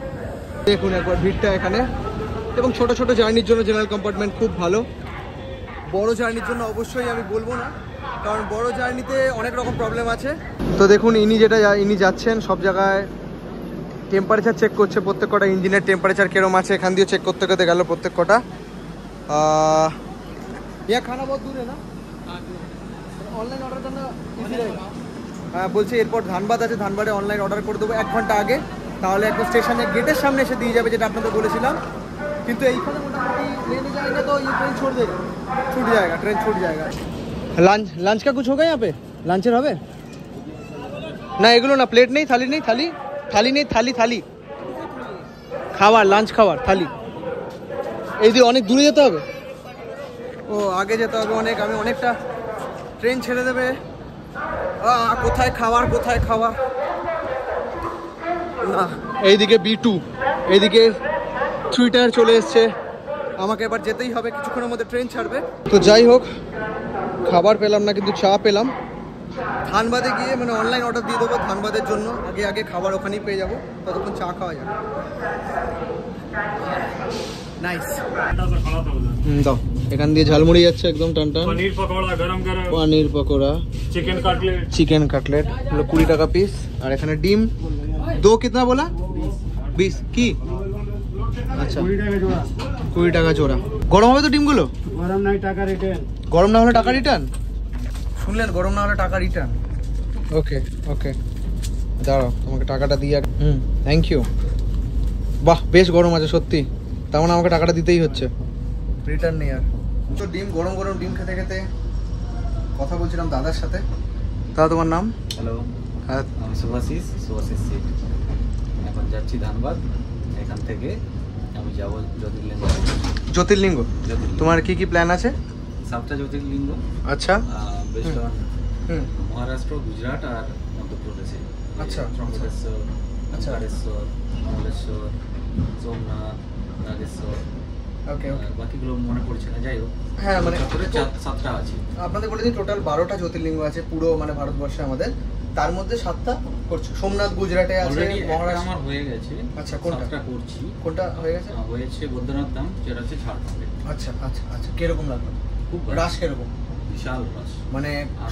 দেখুন একবার ভিড়টা এখানে। এবং ছোট ছোট জার্নির জন্য জেনারেল কম্পার্টমেন্ট খুব ভালো। বড় জার্নির জন্য অবশ্যই আমি বলবো না, কারণ বড় জার্নিতে অনেক রকম প্রবলেম আছে। তো দেখুন ইনি যাচ্ছেন সব জায়গায় টেম্পারেচার চেক করছে, প্রত্যেক কটা ইঞ্জিনের টেম্পারেচার কিরম আছে এখান দিয়ে চেক করতে করতে গেল প্রত্যেক কটা। यहाँ खाना बहुत दूर है ना, ऑनलाइन ऑर्डर करना इजी रहेगा। হ্যাঁ বলছি, এরপর ধানবাদ আছে, ধানবাদে অনলাইন অর্ডার করে দেবো 1 ঘন্টা আগে, তাহলে একদম স্টেশনের গেটের সামনে এসে দিয়ে যাবে, যেটা আপনাদের বলেছিলাম। কিন্তু এইখানে মোটামুটি लेने जाएंगे तो ये ट्रेन छोड़ देगा, ट्रेन छूट जाएगा। लंच का कुछ होगा यहाँ पे? लंचের হবে না? এগুলো না, প্লেট নেই, থালি নেই, থালি খাবার, লাঞ্চ খাবার থালি। এই দিয়ে অনেক দূরে যেতে হবে, ও আগে যেতে হবে অনেক। আমি অনেকটা, ট্রেন ছেড়ে দেবে, কোথায় খাওয়ার না। এইদিকে B2, এইদিকে 3 টায়ার চলে এসছে, আমাকে এবার যেতেই হবে, কিছুক্ষণের মধ্যে ট্রেন ছাড়বে। তো যাই হোক, খাবার পেলাম না কিন্তু চা পেলাম। ধানবাদে গিয়ে মানে অনলাইন অর্ডার দিয়ে দেবো ধানবাদের জন্য, আগে খাবার ওখানেই পেয়ে যাবো, ততক্ষণ চা খাওয়া যাবে। নাইস। দাও, এখান দিয়ে ঝালমুড়ি যাচ্ছে একদম টান টান। पनीर पकौड़ा गरम गरम, পনির পকোড়া, চিকেন কাটলেট হলো 20 টাকা পিস। আর এখানে ডিম দো কিতনা বলা? 20 কি? আচ্ছা 20 টাকা জোড়া। গরম হবে তো ডিমগুলো? गरम नहीं टाका रिटर्न। গরম না হলে টাকা রিটার্ন? শুনলেন, গরম না হলে টাকা রিটার্ন। ওকে ওকে, দাঁড়াও তোমাকে টাকাটা দিয়ে। Thank you. বাহ, বেশ গরম আছে সত্যি, তার মানে আমাকে টাকাটা দিতেই হচ্ছে, রিটার্ন নেই আর। তো ডিম, গরম গরম ডিম খেতে খেতে কথা বলছিলাম দাদার সাথে। দাদা তোমার নাম? হ্যালো, হ্যাঁ, আমি শুভাশিস সিট। এখন যাচ্ছি ধানবাদ। এখান থেকে আমি যাব জ্যোতির্লিঙ্গ। জ্যোতির্লিঙ্গ? তোমার কি কি প্ল্যান আছে? 7টা জ্যোতির্লিঙ্গ। আচ্ছা, বেস্ট অন মহারাষ্ট্র, গুজরাট আর মধ্যপ্রদেশে। আচ্ছা, ত্রম্বকেশ্বর, আচ্ছা, ওঙ্কারেশ্বর, কমলেশ্বর, সোমনাথ, নাগেশ্বর। ওকে ওকে, বাকিগুলো মনে পড়ছে না, যাই হোক। হ্যাঁ মানে 7টা আছে। আপনাদের বলে দিই, টোটাল 12টা জ্যোতির্লিঙ্গ আছে পুরো মানে ভারতবর্ষে আমাদের। তার মধ্যে 7টা করছো। সোমনাথ গুজরাটে আছে, অলরেডি মহারাষ্ট্র আমার হয়ে গেছে। আচ্ছা, কোনটা 7টা করছি। কোনটা হয়ে গেছে? হয়েছে বৈদ্যনাথ ধাম, যেটা হচ্ছে ঝাড়খণ্ডে। আচ্ছা আচ্ছা আচ্ছা, কিরকম লাগলো? খুব রাশ কিরকম? বিশাল রাশ। মানে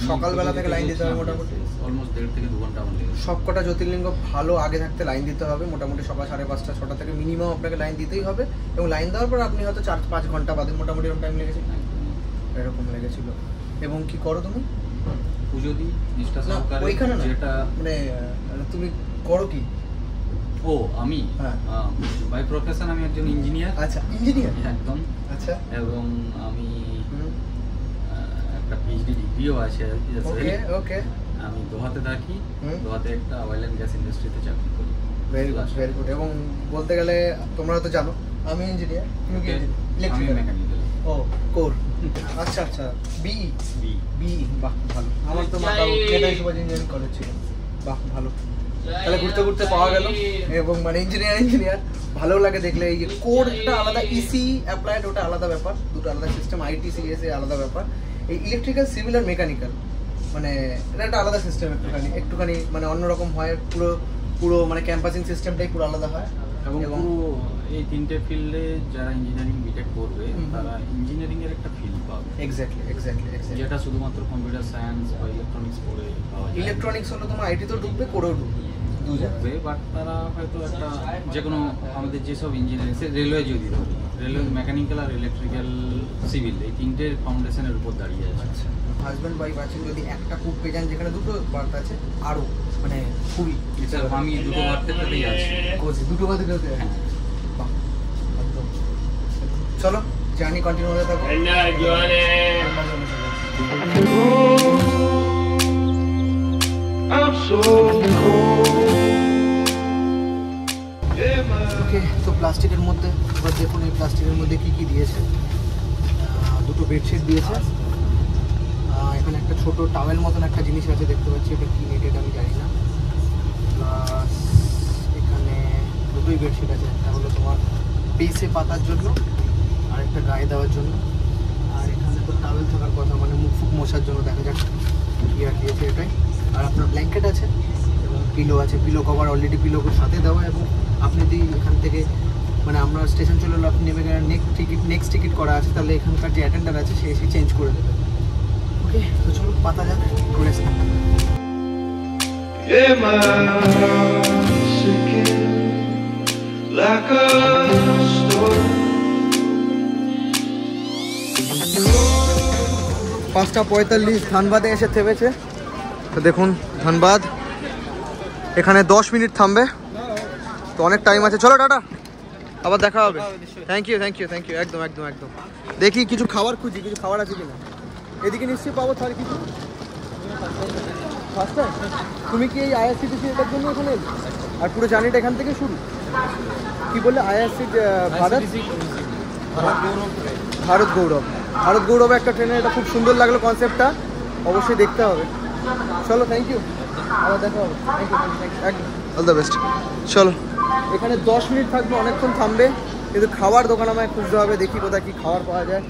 সকালবেলা থেকে লাইন দিতে হবে মোটামুটি? অলমোস্ট 1.5 থেকে 2 ঘন্টা আমার লেগেছে। সবকটা জ্যোতির্লিঙ্গ ভালো আগে থাকতে লাইন দিতে হবে, মোটামুটি সকাল 5:30 6টা থেকে মিনিমাম আপনাকে লাইন দিতেই হবে। এবং লাইন দেওয়ার পর আপনি হয়তো 4-5 ঘন্টা বাদে মোটামুটি এরকম টাইম লেগেছে, এরকম লেগেছিল। এবং কি করো তুমি? পুজো দিই নিষ্ঠা সহকারে। ওইখানে না, যেটা মানে তুমি করো কি? ও আমি হ্যাঁ, বাই প্রফেশন আমি একজন ইঞ্জিনিয়ার। আচ্ছা, ইঞ্জিনিয়ার একদম। আচ্ছা, এবং আমি একটা পিএইচডি ডিগ্রিও আছে। ওকে ওকে, আমি দোহাতে থাকি। দোহাতে একটা অয়েল অ্যান্ড গ্যাস ইন্ডাস্ট্রিতে চাকরি করি। Very good very good. এবং বলতে গেলে তোমরা তো জানো আমি ইঞ্জিনিয়ার, তুমি কি আমি ইলেকট্রিক্যাল? মেকানিক্যাল। ও কোর, আচ্ছা আচ্ছা, বিই বি। বিই, বাহ ভালো। আমার তো নেতাজি সুভাষ ইঞ্জিনিয়ারিং কলেজ ছিল, বাহ ভালো। তাহলে ঘুরতে ঘুরতে পাওয়া গেল। এবং মানে ইঞ্জিনিয়ার ভালো লাগে দেখলে। এই যে কোরটা আলাদা, ইসি অ্যাপ্লাইড ওটা আলাদা ব্যাপার, দুটো আলাদা সিস্টেম। আইটি সিএসএ আলাদা ব্যাপার। এই ইলেকট্রিক্যাল, সিভিল আর মেকানিক্যাল মানে এটা একটা আলাদা সিস্টেম, একটুখানি মানে অন্যরকম হয়। পুরো পুরো মানে ক্যাম্পাসিং সিস্টেমটাই পুরো আলাদা হয়। এবং এই তিনটে ফিল্ডে যারা ইঞ্জিনিয়ারিং বিটেক করবে তারা ইঞ্জিনিয়ারিং এর একটা ফিল্ড পাবে। এক্স্যাক্টলি এক্স্যাক্টলি এক্স্যাক্টলি, যেটা শুধুমাত্র কম্পিউটার সায়েন্স বা ইলেকট্রনিক্স পড়ে পাওয়া যায়। ইলেকট্রনিক্স হলো তোমার আইটি তো ঢুকবে, করেও ঢুকবে ঢুকবে, বাট তারা হয়তো একটা যে কোনো আমাদের যেসব ইঞ্জিনিয়ারিং, রেলওয়ে যদি ধরি, রেলওয়ে মেকানিক্যাল আর ইলেকট্রিক্যাল সিভিল এই তিনটে ফাউন্ডেশনের উপর দাঁড়িয়ে আছে। আচ্ছা, হাজব্যান্ড ওয়াইফ আছেন, যদি একটা কুক পেয়ে যান যেখানে দুটো বার্থ আছে, আরও মানে খুবই। আমি দুটো বার্থেটাতেই আছি। দুটো বার্থ করতে? হ্যাঁ, একদম। চলো জার্নি কন্টিনিউ হতে থাকো। ওকে, তো প্লাস্টিকের মধ্যে এবার দেখুন এই প্লাস্টিকের মধ্যে কি কি দিয়েছে। দুটো বেডশিট দিয়েছে, এখানে একটা ছোট টাওয়েল মতন একটা জিনিস আছে দেখতে পাচ্ছি, এটা কি নেটেড আমি জানি না। প্লাস এখানে দুটোই বেডশিট আছে, একটা হলো তোমার বেসে পাতার জন্য আর একটা গায়ে দেওয়ার জন্য। আর এখানে তো টাওয়েল থাকার কথা, মানে মুখ ফুক মোছার জন্য। দেখা যাক কি আর দিয়েছে এটাই। আর আপনার ব্ল্যাঙ্কেট আছে এবং পিলো আছে, পিলো কভার অলরেডি পিলোর সাথে দেওয়া। এবং আপনি যদি এখান থেকে মানে আমরা স্টেশন চলে এলো, আপনি নেমে গেলেন, নেক্সট টিকিট করা আছে, তাহলে এখানকার যে অ্যাটেন্ডার আছে সে এসে চেঞ্জ করে দেবে। ওকে, তো চলো পাতা যাক ঘুরে। পাঁচটা 45 ধানবাদে এসে থেমেছে। তো দেখুন ধানবাদ, এখানে 10 মিনিট থামবে, তো অনেক টাইম আছে। চলো টাটা, আবার দেখা হবে। Thank you thank you thank you, একদম একদম একদম। দেখি কিছু খাবার খুঁজি, কিছু খাবার আছে কিনা। এদিকে নিশ্চয়ই পাবো তার কিছু। ফার্স্ট টাইম তুমি কি এই আইআরসিটিসি এটার জন্য এখানে এলে? আর পুরো জার্নিটা এখান থেকে শুরু? কি বললে আইআরসি ভারত গৌরব? ভারত গৌরবে একটা ট্রেনে, এটা খুব সুন্দর লাগলো কনসেপ্টটা, অবশ্যই দেখতে হবে। চলো থ্যাংক ইউ, আবার দেখা হবে। থ্যাংক ইউ একদম, অল দ্য বেস্ট। চলো, এখানে 10 মিনিট থাকবে, অনেকক্ষণ থামবে, কিন্তু খাবার দোকান আমায় খুঁজতে হবে। দেখি কোথায় কী খাবার পাওয়া যায়।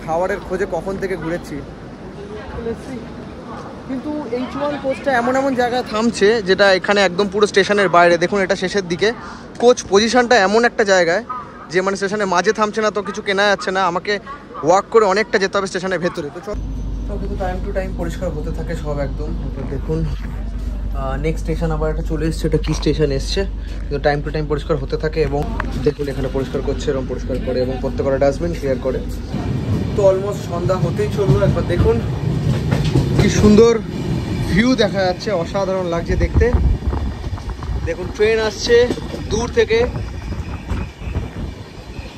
খাবারের খোঁজে কখন থেকে ঘুরেছি। কিন্তু H1 কোচটা এমন এমন জায়গায় থামছে যেটা এখানে একদম পুরো স্টেশনের বাইরে। দেখুন এটা শেষের দিকে, কোচ পজিশনটা এমন একটা জায়গায় যে মানে স্টেশনের মাঝে থামছে না, তো কিছু কেনা যাচ্ছে না, আমাকে ওয়াক করে অনেকটা যেতে হবে স্টেশনের ভেতরে। তো সব কিন্তু টাইম টু টাইম পরিষ্কার হতে থাকে সব একদম। দেখুন নেক্সট স্টেশন আবার একটা চলে এসছে, এটা কি স্টেশন এসছে, কিন্তু টাইম টু টাইম পরিষ্কার হতে থাকে। এবং দেখুন এখানে পরিষ্কার করছে, এরকম পরিষ্কার করে এবং প্রত্যেকটা ডাস্টবিন ক্লিয়ার করে। তো অলমোস্ট সন্ধ্যা হতেই চললো। একবার দেখুন কি সুন্দর ভিউ দেখা যাচ্ছে, অসাধারণ লাগছে দেখতে। দেখুন ট্রেন আসছে দূর থেকে,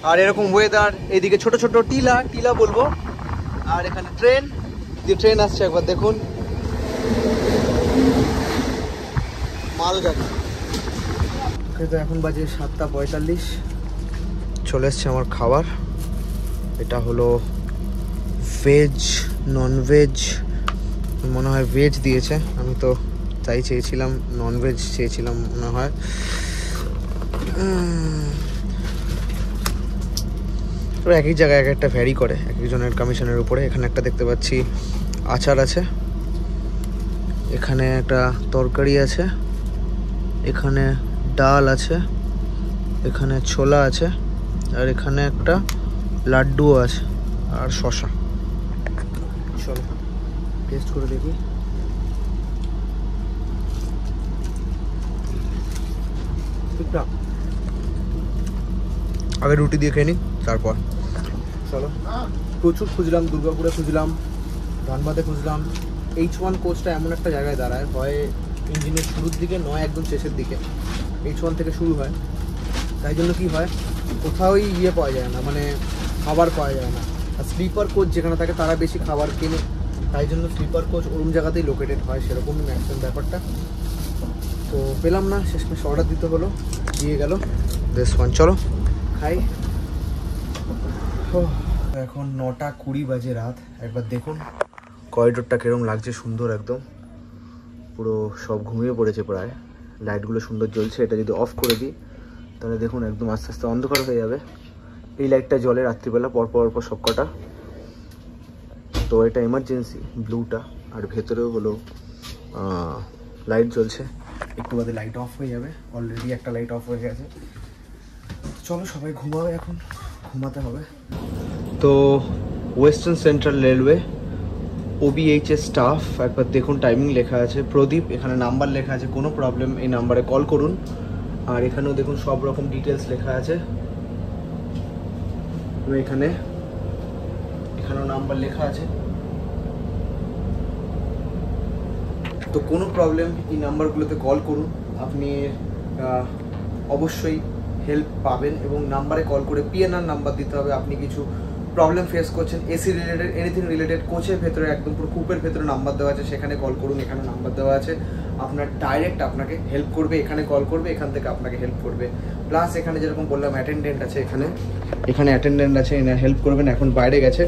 আর এরকম ওয়েদার, এদিকে ছোট ছোট টিলা টিলা বলবো, আর এখানে ট্রেন, যে ট্রেন আসছে একবার দেখুন, মালগাড়ি। তো এখন বাজে 7:45, চলে এসছে আমার খাবার। এটা হলো ভেজ, ননভেজ, মনে হয় ভেজ দিয়েছে, আমি তো তাই চেয়েছিলাম, ননভেজ চেয়েছিলাম মনে হয়। তো এক এক জায়গায় এক একটা ভ্যারি করে, এক একজনের কমিশনের উপরে। এখানে একটা দেখতে পাচ্ছি আচার আছে, এখানে একটা তরকারি আছে, এখানে ডাল আছে, এখানে ছোলা আছে, আর এখানে একটা লাড্ডুও আছে, আর শসা। চলো টেস্ট করে দেখি। আগে রুটি দিয়ে খেয়ে নিই তারপর। চলো, প্রচুর খুঁজলাম, দুর্গাপুরে খুঁজলাম, ধানবাদে খুঁজলাম। H1 কোচটা এমন একটা জায়গায় দাঁড়ায়, হয় ইঞ্জিনের শুরুর দিকে, নয় একদম শেষের দিকে। H1 থেকে শুরু হয়, তাই জন্য কি হয়, কোথাওই ইয়ে পাওয়া যায় না, মানে খাবার পাওয়া যায় না। আর স্লিপার কোচ যেখানে থাকে তারা বেশি খাবার কেনে, তাই জন্য স্লিপার কোচ ওরম জায়গাতেই লোকেটেড হয়, সেরকমই ম্যাক্সিমাম ব্যাপারটা। তো পেলাম না, শেষমেশ অর্ডার দিতে হলো, দিয়ে গেল দিস ওয়ান। চলো খাই। এখন 9:20 বাজে রাত। একবার দেখুন করিডোরটা কিরম লাগছে, সুন্দর একদম, পুরো সব ঘুমিয়ে পড়েছে প্রায়, লাইটগুলো সুন্দর জ্বলছে। এটা যদি অফ করে দিই তাহলে দেখুন একদম আস্তে আস্তে অন্ধকার হয়ে যাবে। এই লাইটটা জ্বলে রাত্রিবেলা পরপর সব কটা। তো এটা এমার্জেন্সি ব্লুটা, আর ভেতরেও হলো লাইট জ্বলছে, একটু বাদে লাইট অফ হয়ে যাবে। অলরেডি একটা লাইট অফ হয়ে গেছে। চলো সবাই ঘুমাবে, এখন ঘুমাতে হবে। তো western central railway OBHS staff, একবার দেখুন টাইমিং লেখা আছে, প্রদীপ, এখানে নাম্বার লেখা আছে, কোনো প্রবলেম এই নাম্বারে কল করুন। আর এখানেও দেখুন সব রকম ডিটেলস লেখা আছে, এখানেও নাম্বার লেখা আছে। তো কোনো প্রবলেম এই নাম্বারগুলোতে কল করুন, আপনি অবশ্যই হেল্প পাবেন। এবং নাম্বারে কল করে PNR নাম্বার দিতে হবে, আপনি কিছু প্রবলেম ফেস করছেন, AC রিলেটেড, এনিথিং রিলেটেড। কোচের ভেতরে একদম পুরো কূপের ভেতরে নাম্বার দেওয়া আছে, সেখানে কল করুন, এখানে নাম্বার দেওয়া আছে। আপনার ডাইরেক্ট আপনাকে হেল্প করবে, এখানে কল করবে, এখান থেকে আপনাকে হেল্প করবে। প্লাস এখানে যেরকম বললাম অ্যাটেন্ডেন্ট আছে, এখানে অ্যাটেন্ডেন্ট আছে, এনার হেল্প করবেন। এখন বাইরে গেছে,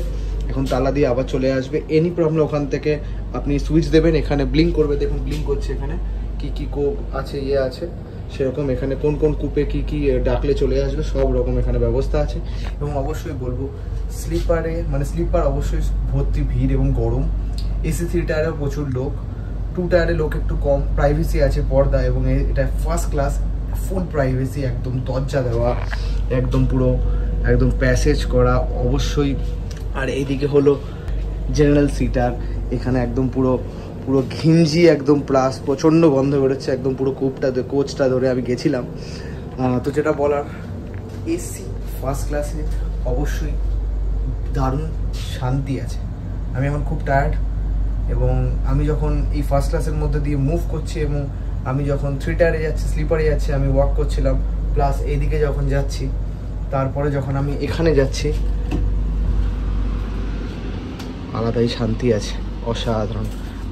এখন তালা দিয়ে আবার চলে আসবে। এনি প্রবলেম ওখান থেকে আপনি সুইচ দেবেন, এখানে ব্লিঙ্ক করবে, দেখুন ব্লিঙ্ক করছে, এখানে কি কোপ আছে, ইয়ে আছে সেরকম। এখানে কোন কোন কূপে কি ডাকলে চলে আসবে, সব রকম এখানে ব্যবস্থা আছে। এবং অবশ্যই বলবো স্লিপারে, মানে স্লিপার অবশ্যই ভর্তি ভিড় এবং গরম। AC 3 টায়ারেও প্রচুর লোক, 2 টায়ারে লোক একটু কম। প্রাইভেসি আছে, পর্দা, এবং এটা ফার্স্ট ক্লাস, ফুল প্রাইভেসি, একদম দরজা দেওয়া, একদম পুরো একদম প্যাসেজ করা অবশ্যই। আর এইদিকে হলো জেনারেল সিটার, এখানে একদম পুরো ঘিঞ্জি একদম, প্লাস প্রচণ্ড গন্ধ বেরোচ্ছে একদম পুরো কোচটা ধরে আমি গেছিলাম। তো যেটা বলার, AC ফার্স্ট ক্লাসে অবশ্যই দারুণ শান্তি আছে। আমি এখন খুব টায়ার্ড, এবং আমি যখন এই ফার্স্ট ক্লাসের মধ্যে দিয়ে মুভ করছি, এবং আমি যখন 3 টায়ারে যাচ্ছি, স্লিপারে যাচ্ছি, আমি ওয়াক করছিলাম, প্লাস এইদিকে যখন যাচ্ছি, তারপরে যখন আমি এখানে যাচ্ছি, আলাদাই শান্তি আছে, অসাধারণ।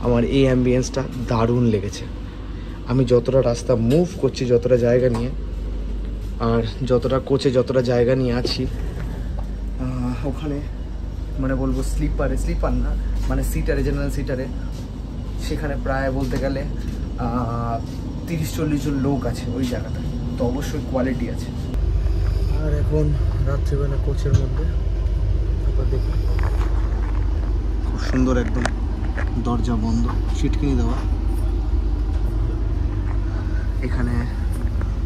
আমার এই অ্যাম্বিয়েন্সটা দারুণ লেগেছে। আমি যতটা রাস্তা মুভ করছি, যতটা জায়গা নিয়ে, আর যতটা কোচে যতটা জায়গা নিয়ে আছি, ওখানে মানে বলবো স্লিপার না, মানে সিটারে, জেনারেল সিটারে, সেখানে প্রায় বলতে গেলে 30-40 জন লোক আছে ওই জায়গাটায়। তো অবশ্যই কোয়ালিটি আছে। আর এখন রাত্রিবেলা কোচের মধ্যে দেখুন খুব সুন্দর, একদম দরজা বন্ধ, সিটকিনি দেওয়া। এখানে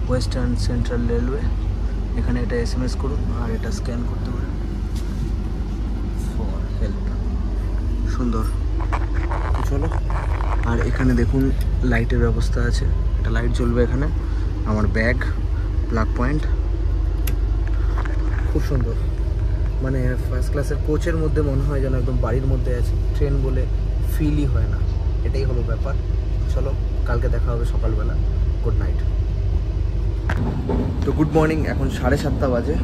ওয়েস্টার্ন সেন্ট্রাল রেলওয়ে এখানে এটা SMS করুন আর এটা স্ক্যান করতে পারেন ফর হেল্প। সুন্দর। চলো, আর এখানে দেখুন লাইটের ব্যবস্থা আছে, এটা লাইট জ্বলবে এখানে। আমার ব্যাগ, প্লাগ পয়েন্ট, খুব সুন্দর। মানে ফার্স্ট ক্লাসের কোচের মধ্যে মনে হয় যেন একদম বাড়ির মধ্যে আছে, ট্রেন বলে ফিলই হয় না, এটাই হলো ব্যাপার। চলো, কালকে দেখা হবে সকালবেলা। Good night. তো গুড মর্নিং, এখন 7:30 বাজে।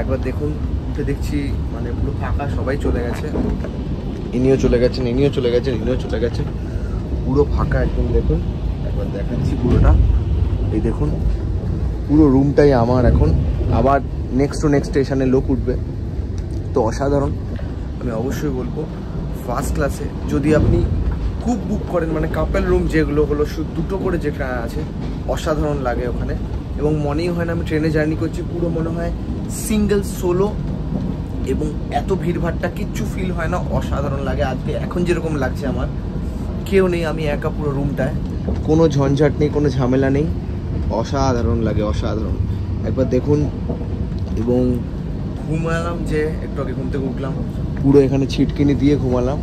একবার দেখুন, উঠে দেখছি মানে পুরো ফাঁকা, সবাই চলে গেছে। ইনিও চলে গেছেন, ইনিও চলে গেছেন, ইনিও চলে গেছে, পুরো ফাঁকা একদম। দেখুন, একবার দেখাচ্ছি পুরোটা। এই দেখুন, পুরো রুমটাই আমার এখন। আবার নেক্সট টু নেক্সট স্টেশনে লোক উঠবে, তো অসাধারণ। আমি অবশ্যই বলবো ফার্স্ট ক্লাসে যদি আপনি খুব বুক করেন, মানে কাপল রুম যেগুলো হলো দুটো করে যেখানে আছে, অসাধারণ লাগে ওখানে। এবং মনেই হয় না আমি ট্রেনে জার্নি করছি, পুরো মনে হয় সিঙ্গেল সোলো, এবং এত ভিড়ভাড়টা কিচ্ছু ফিল হয় না, অসাধারণ লাগে। আজকে এখন যেরকম লাগছে আমার, কেউ নেই, আমি একা পুরো রুমটায়, কোনো ঝঞ্ঝাট নেই, কোনো ঝামেলা নেই, অসাধারণ লাগে, অসাধারণ। একবার দেখুন। এবং ঘুমালাম যে একটু আগে, ঘুম থেকে উঠলাম, পুরো এখানে ছিটকিনি দিয়ে ঘুমালাম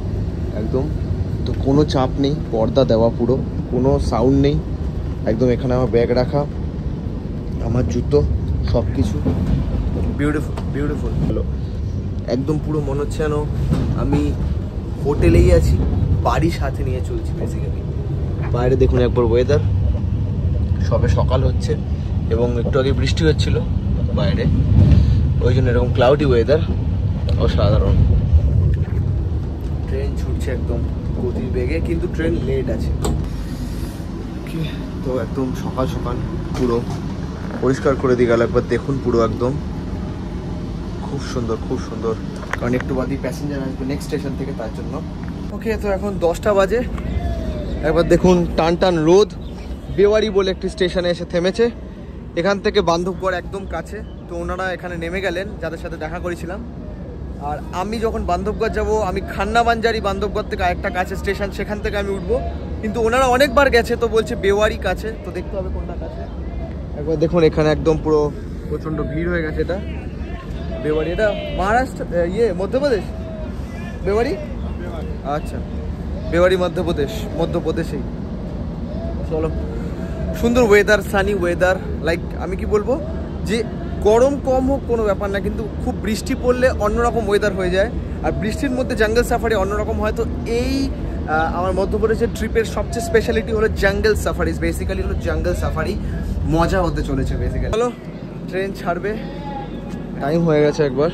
একদম। তো কোনো চাপ নেই, পর্দা দেওয়া, পুরো কোনো সাউন্ড নেই একদম। এখানে আমার ব্যাগ রাখা, আমার জুতো, সব কিছু বিউটিফুল বিউটিফুল। হ্যালো, একদম পুরো মনে হচ্ছে যেন আমি হোটেলেই আছি, বাড়ি সাথে নিয়ে চলছি বেসিক্যালি। বাইরে দেখুন একবার ওয়েদার, সবে সকাল হচ্ছে এবং একটু আগে বৃষ্টি হচ্ছিল বাইরে, ওই জন্য এরকম ক্লাউডি ওয়েদার, অসাধারণ। ট্রেন ছুটছে একদম গতির বেগে, কিন্তু ট্রেন লেট আছে। তো একদম সকাল সকাল পুরো পরিষ্কার করে দিয়ে গেল। একবার দেখুন পুরো একদম খুব সুন্দর, খুব সুন্দর। কারণ একটু বাদই প্যাসেঞ্জার আসবে নেক্সট স্টেশন থেকে, তার জন্য। ওকে, তো এখন 10টা বাজে। একবার দেখুন টান টান রোদ। বেওয়ারি বলে একটি স্টেশনে এসে থেমেছে, এখান থেকে বান্ধবগড় একদম কাছে। তো ওনারা এখানে নেমে গেলেন, যাদের সাথে দেখা করেছিলাম। আর আমি যখন বান্ধবগড় যাব, আমি খান্নাবাঞ্জারি বান্ধবগড় থেকে আরেকটা কাছে স্টেশন, সেখান থেকে আমি উঠবো। কিন্তু ওনারা অনেকবার গেছে, তো বলছে বেওয়ারি কাছে, তো দেখতে হবে কোনটা কাছে। একবার দেখুন এখানে একদম পুরো প্রচণ্ড ভিড় হয়ে গেছে। এটা বেওয়ারি, এটা মহারাষ্ট্র, মধ্যপ্রদেশ বেওয়ারি। আচ্ছা, বেওয়ারি মধ্যপ্রদেশেই। চলো, সুন্দর ওয়েদার, সানি ওয়েদার। লাইক আমি কি বলবো, যে গরম কম হোক কোনো ব্যাপার না, কিন্তু খুব বৃষ্টি পড়লে অন্যরকম ওয়েদার হয়ে যায়। আর বৃষ্টির মধ্যে জঙ্গল সাফারি অন্যরকম হয়। তো এই আমার মধ্যপ্রদেশের ট্রিপের সবচেয়ে স্পেশালিটি হলো জঙ্গল সাফারিজ। বেসিক্যালি হলো জঙ্গল সাফারি, মজা হতে চলেছে বেসিক্যালি। চলো, ট্রেন ছাড়বে, টাইম হয়ে গেছে একবার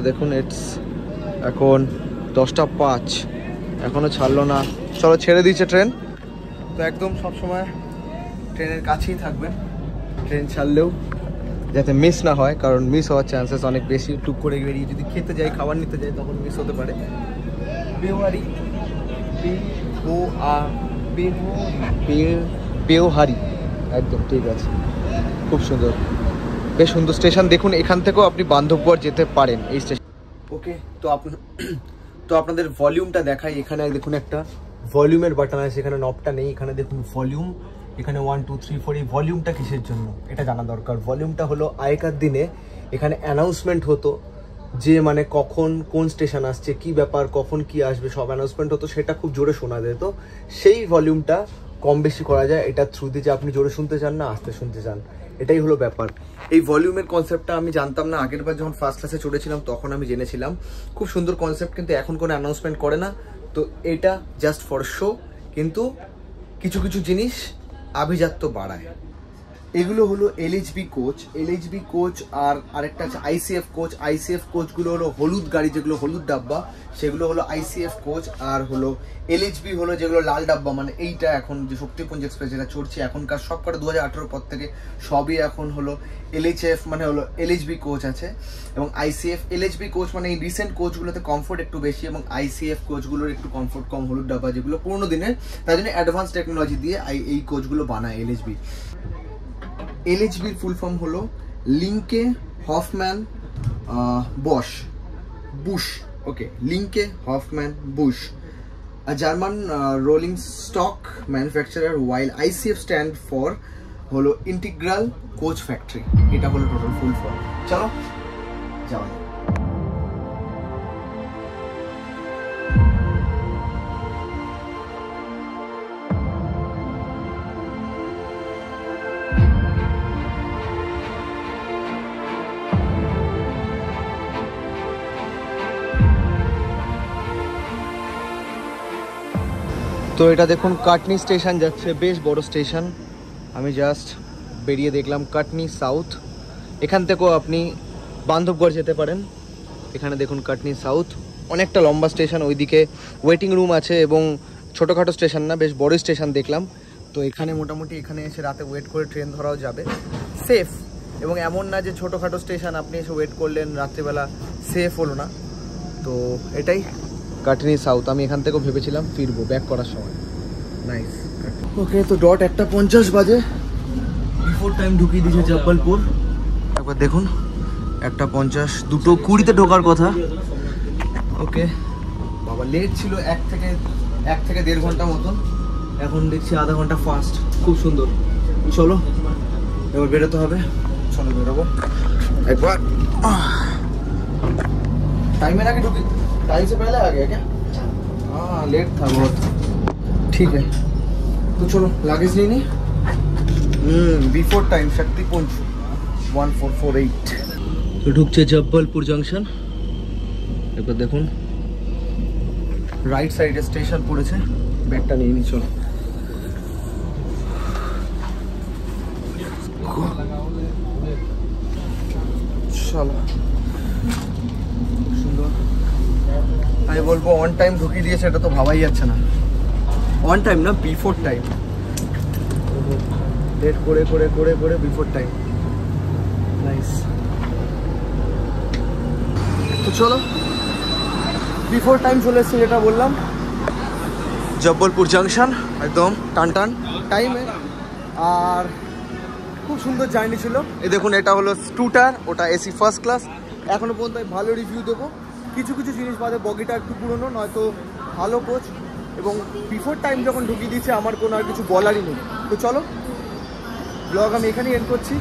দেখুন। এখন 10:05, এখনও ছাড়লো না। চলো, ছেড়ে দিয়েছে ট্রেন। তো একদম সবসময় ট্রেনের কাছেই থাকবেন, ট্রেন ছাড়লেও যাতে মিস না হয়, কারণ মিস হওয়ার চান্সেস অনেক বেশি। টুক করে বেরিয়ে যদি খেতে যাই, খাবার নিতে যাই, তখন মিস হতে পারে। বেওয়ারি, বেওহারি, একদম ঠিক আছে, খুব সুন্দর, বেশ সুন্দর স্টেশন। দেখুন এখান থেকেও আপনি বান্ধবগড় যেতে পারেন এই স্টেশন। ওকে, তো আপনাদের ভলিউমটা দেখাই। এখানে দেখুন একটা ভলিউমের বাটন আছে, এখানে নবটা নেই। এখানে দেখুন ভলিউম, এখানে 1 2 3 4। এই ভলিউমটা কিসের জন্য এটা জানা দরকার। ভলিউমটা হলো আগেকার দিনে এখানে অ্যানাউন্সমেন্ট হতো, যে মানে কখন কোন স্টেশন আসছে, কি ব্যাপার, কখন কি আসবে, সব অ্যানাউন্সমেন্ট হতো। সেটা খুব জোরে শোনা যেত। সেই ভলিউমটা কম বেশি করা যায় এটা থ্রু দিয়ে, যে আপনি জোরে শুনতে চান না আস্তে শুনতে চান, এটাই হলো ব্যাপার। এই ভলিউমের কনসেপ্টটা আমি জানতাম না, আগের বার যখন ফার্স্ট ক্লাসে চড়েছিলাম তখন আমি জেনেছিলাম। খুব সুন্দর কনসেপ্ট, কিন্তু এখন কোনো অ্যানাউন্সমেন্ট করে না। তো এটা জাস্ট ফর শো, কিন্তু কিছু কিছু জিনিস আভিজাত্য বাড়ায়। এগুলো হলো এলএইচবি কোচ, এলএইচবি কোচ। আর আরেকটা আছে আইসিএফ কোচ। আইসিএফ কোচগুলো হলো হলুদ গাড়ি, যেগুলো হলুদ ডাব্বা, সেগুলো হলো আইসিএফ কোচ। আর হলো এলএইচবি হলো যেগুলো লাল ডাব্বা, মানে এইটা এখন যে শক্তিপুঞ্জ এক্সপ্রেস যেটা চড়ছে এখনকার, সব কটা 2018 পর থেকে সবই এখন হলো এলএইচএফ, মানে হলো এলএইচবি কোচ আছে। এবং আইসিএফ, এলএইচবি কোচ মানে এই রিসেন্ট কোচগুলোতে কমফোর্ট একটু বেশি, এবং আইসিএফ কোচগুলোর একটু কমফোর্ট কম, হলুদ ডাব্বা যেগুলো পুরোনো দিনের, তাই জন্য অ্যাডভান্স টেকনোলজি দিয়ে এই কোচগুলো বানায় এলএইচবি। এলএইচবির ফুল ফর্ম হলো লিঙ্কে হফম্যান বুশ। ওকে, লিঙ্কে Hoffmann Busch, a German rolling stock manufacturer, while ICF stand for হলো ইন্টিগ্রাল কোচ ফ্যাক্টরি। এটা হলো টোটাল ফুল ফর্ম। চলো যাওয়া যাক। তো এটা দেখুন কাটনি স্টেশন যাচ্ছে, বেশ বড় স্টেশন। আমি জাস্ট বেরিয়ে দেখলাম কাটনি সাউথ। এখান থেকেও আপনি বান্ধবগড় যেতে পারেন। এখানে দেখুন কাটনি সাউথ, অনেকটা লম্বা স্টেশন। ওইদিকে ওয়েটিং রুম আছে এবং ছোটোখাটো স্টেশন না, বেশ বড় স্টেশন দেখলাম। তো এখানে মোটামুটি এখানে এসে রাতে ওয়েট করে ট্রেন ধরাও যাবে, সেফ। এবং এমন না যে ছোটোখাটো স্টেশন আপনি এসে ওয়েট করলেন রাত্রিবেলা, সেফ হলো না। তো এটাই কাটনি সাউথ। আমি এখান থেকেও ভেবেছিলাম ফিরবো ব্যাক করার সময়। নাইস। ওকে, তো ডট 1:50 বাজে, বিফোর টাইম ঢুকিয়ে দিয়েছে জব্বলপুর। একবার দেখুন 1:50, 2:20 ঢোকার কথা। ওকে বাবা, লেট ছিল 1 থেকে 1.5 ঘন্টা মতন, এখন দেখছি আধা ঘন্টা ফাস্ট। খুব সুন্দর। চলো এবার বেরোতে হবে, চলো বেরোবো একবার। टाइम आगे ढुकी, टाइम से पहले आ गया क्या? हाँ लेट था बहुत। ठीक है तो चलो लगेज नहीं बिफोर टाइम शक्तिपुंज 1448 तो ঢুকছে জব্বলপুর জংশন। এবার দেখুন রাইট সাইডে স্টেশন পড়েছে, ব্যাগটা নিয়ে নি। চলো চলো, সুন্দর। আমি বলবো অন টাইম ঢুকিয়ে দিয়েছে, এটা তো ভাবাই যাচ্ছে না। অন টাইম না, বিফোর টাইম। লেট করে করে করে করে বিফোর টাইম। নাইস। তো চলো বিফোর টাইম চলে এসেছি, যেটা বললাম জব্বলপুর জাংশন, একদম টান টান টাইমে। আর খুব সুন্দর জার্নি ছিল। এই দেখুন এটা হলো স্কুটার, ওটা এসি ফার্স্ট ক্লাস। এখনো পর্যন্ত আমি ভালো রিভিউ দেবো। কিছু কিছু জিনিস বাদে বগিটা একটু পুরনো, নয়তো ভালো কোচ। এবং বিফোর টাইম যখন ঢুকিয়ে দিয়েছে আমার কোনো আর কিছু বলারই নেই। তো চলো ব্লগ আমি এখানেই এন্ড করছি।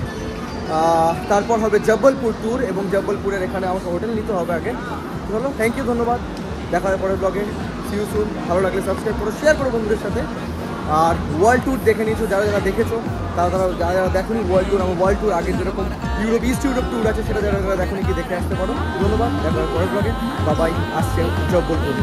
তারপর হবে জব্বলপুর ট্যুর, এবং জব্বলপুরের এখানে আমাকে হোটেল নিতে হবে আগে। চলো, থ্যাংক ইউ, ধন্যবাদ। দেখা হবে পরের ব্লগে। See you soon. ভালো লাগলে সাবস্ক্রাইব করো, শেয়ার করো বন্ধুদের সাথে। আর ওয়ার্ল্ড ট্যুর দেখে নিয়েছো যারা যারা দেখেছো, তারা যারা যারা দেখোনি ওয়ার্ল্ড ট্যুর, আমার ওয়ার্ল্ড ট্যুর আগে যেরকম ইউরোপ, ইস্ট ইউরোপ ট্যুর আছে, সেটা যারা যারা দেখোনি কি দেখে আসতে পারো। ধন্যবাদ। দেখা হবে পরের ব্লগে। বাবাই। আসছে জব্বলপুর।